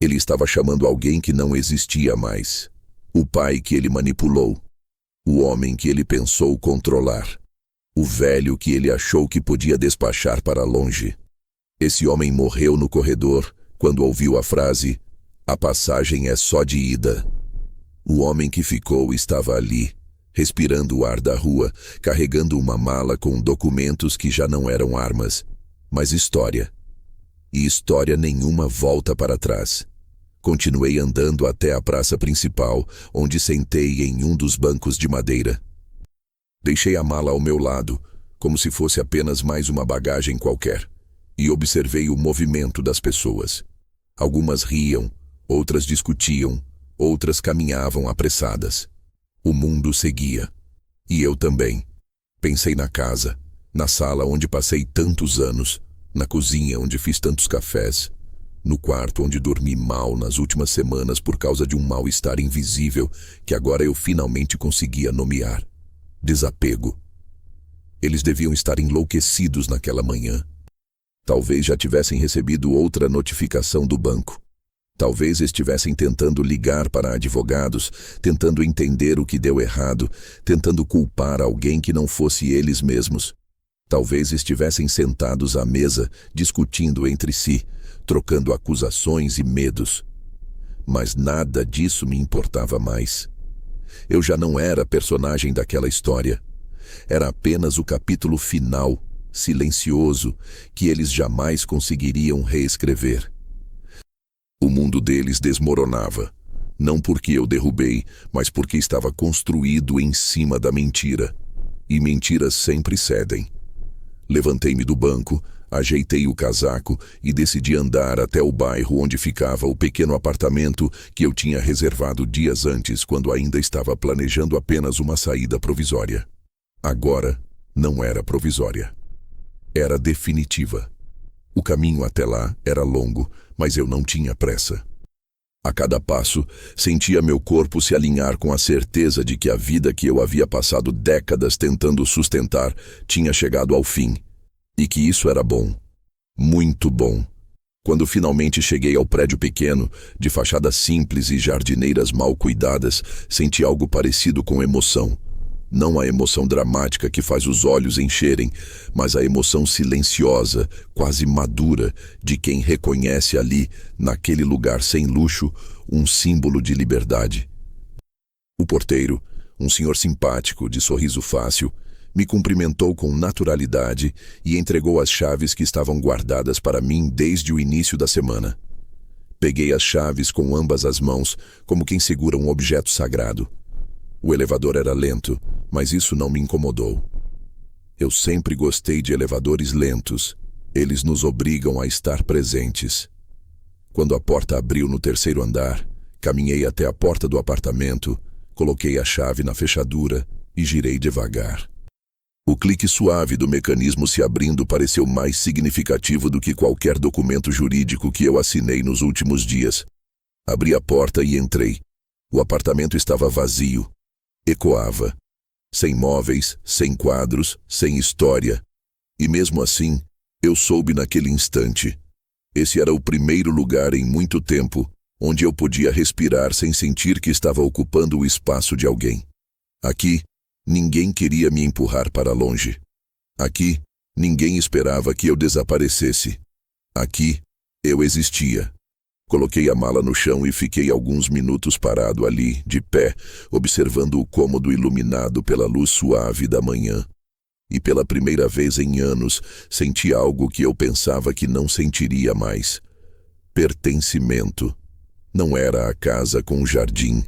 Ele estava chamando alguém que não existia mais. O pai que ele manipulou. O homem que ele pensou controlar. O velho que ele achou que podia despachar para longe. Esse homem morreu no corredor quando ouviu a frase: "A passagem é só de ida". O homem que ficou estava ali, respirando o ar da rua, carregando uma mala com documentos que já não eram armas, mas história. E história nenhuma volta para trás. Continuei andando até a praça principal, onde sentei em um dos bancos de madeira. Deixei a mala ao meu lado, como se fosse apenas mais uma bagagem qualquer, e observei o movimento das pessoas. Algumas riam, outras discutiam, outras caminhavam apressadas. O mundo seguia. E eu também. Pensei na casa, na sala onde passei tantos anos, na cozinha onde fiz tantos cafés, no quarto onde dormi mal nas últimas semanas por causa de um mal-estar invisível que agora eu finalmente conseguia nomear. Desapego. Eles deviam estar enlouquecidos naquela manhã. Talvez já tivessem recebido outra notificação do banco. Talvez estivessem tentando ligar para advogados, tentando entender o que deu errado, tentando culpar alguém que não fosse eles mesmos. Talvez estivessem sentados à mesa, discutindo entre si, trocando acusações e medos. Mas nada disso me importava mais. Eu já não era personagem daquela história. Era apenas o capítulo final, silencioso, que eles jamais conseguiriam reescrever. O mundo deles desmoronava, não porque eu derrubei, mas porque estava construído em cima da mentira. E mentiras sempre cedem. Levantei-me do banco, ajeitei o casaco e decidi andar até o bairro onde ficava o pequeno apartamento que eu tinha reservado dias antes, quando ainda estava planejando apenas uma saída provisória. Agora, não era provisória. Era definitiva. O caminho até lá era longo, mas eu não tinha pressa. A cada passo, sentia meu corpo se alinhar com a certeza de que a vida que eu havia passado décadas tentando sustentar tinha chegado ao fim. E que isso era bom. Muito bom. Quando finalmente cheguei ao prédio pequeno, de fachada simples e jardineiras mal cuidadas, senti algo parecido com emoção. Não a emoção dramática que faz os olhos encherem, mas a emoção silenciosa, quase madura, de quem reconhece ali, naquele lugar sem luxo, um símbolo de liberdade. O porteiro, um senhor simpático, de sorriso fácil, me cumprimentou com naturalidade e entregou as chaves que estavam guardadas para mim desde o início da semana. Peguei as chaves com ambas as mãos, como quem segura um objeto sagrado. O elevador era lento, mas isso não me incomodou. Eu sempre gostei de elevadores lentos. Eles nos obrigam a estar presentes. Quando a porta abriu no terceiro andar, caminhei até a porta do apartamento, coloquei a chave na fechadura e girei devagar. O clique suave do mecanismo se abrindo pareceu mais significativo do que qualquer documento jurídico que eu assinei nos últimos dias. Abri a porta e entrei. O apartamento estava vazio. Ecoava. Sem móveis, sem quadros, sem história. E mesmo assim, eu soube naquele instante. Esse era o primeiro lugar em muito tempo onde eu podia respirar sem sentir que estava ocupando o espaço de alguém. Aqui, ninguém queria me empurrar para longe. Aqui, ninguém esperava que eu desaparecesse. Aqui, eu existia. Coloquei a mala no chão e fiquei alguns minutos parado ali, de pé, observando o cômodo iluminado pela luz suave da manhã. E pela primeira vez em anos, senti algo que eu pensava que não sentiria mais. Pertencimento. Não era a casa com o jardim.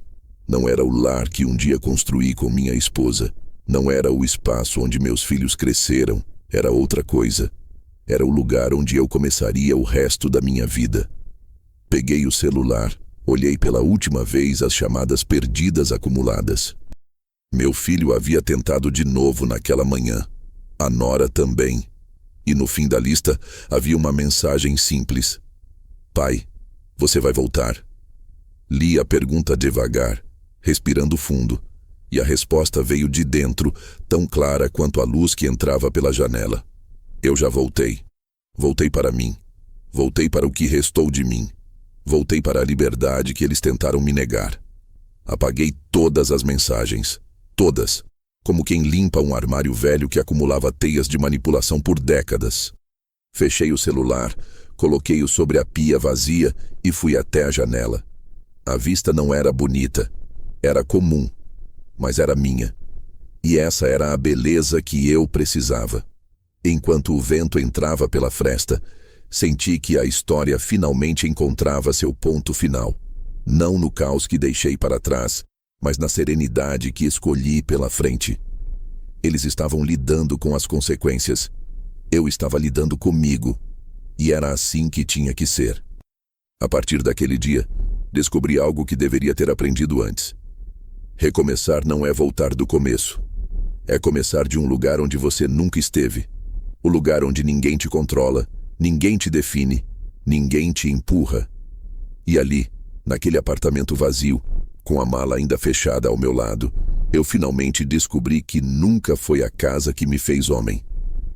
Não era o lar que um dia construí com minha esposa. Não era o espaço onde meus filhos cresceram. Era outra coisa. Era o lugar onde eu começaria o resto da minha vida. Peguei o celular, olhei pela última vez as chamadas perdidas acumuladas. Meu filho havia tentado de novo naquela manhã. A nora também. E no fim da lista havia uma mensagem simples. Pai, você vai voltar? Li a pergunta devagar, respirando fundo, e a resposta veio de dentro, tão clara quanto a luz que entrava pela janela. Eu já voltei. Voltei para mim. Voltei para o que restou de mim. Voltei para a liberdade que eles tentaram me negar. Apaguei todas as mensagens. Todas. como quem limpa um armário velho que acumulava teias de manipulação por décadas. Fechei o celular, coloquei-o sobre a pia vazia e fui até a janela. A vista não era bonita, era comum, mas era minha. E essa era a beleza que eu precisava. Enquanto o vento entrava pela fresta, senti que a história finalmente encontrava seu ponto final. Não no caos que deixei para trás, mas na serenidade que escolhi pela frente. Eles estavam lidando com as consequências. Eu estava lidando comigo. E era assim que tinha que ser. A partir daquele dia, descobri algo que deveria ter aprendido antes. Recomeçar não é voltar do começo. É começar de um lugar onde você nunca esteve. O lugar onde ninguém te controla, ninguém te define, ninguém te empurra. E ali, naquele apartamento vazio, com a mala ainda fechada ao meu lado, eu finalmente descobri que nunca foi a casa que me fez homem.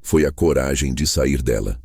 Foi a coragem de sair dela.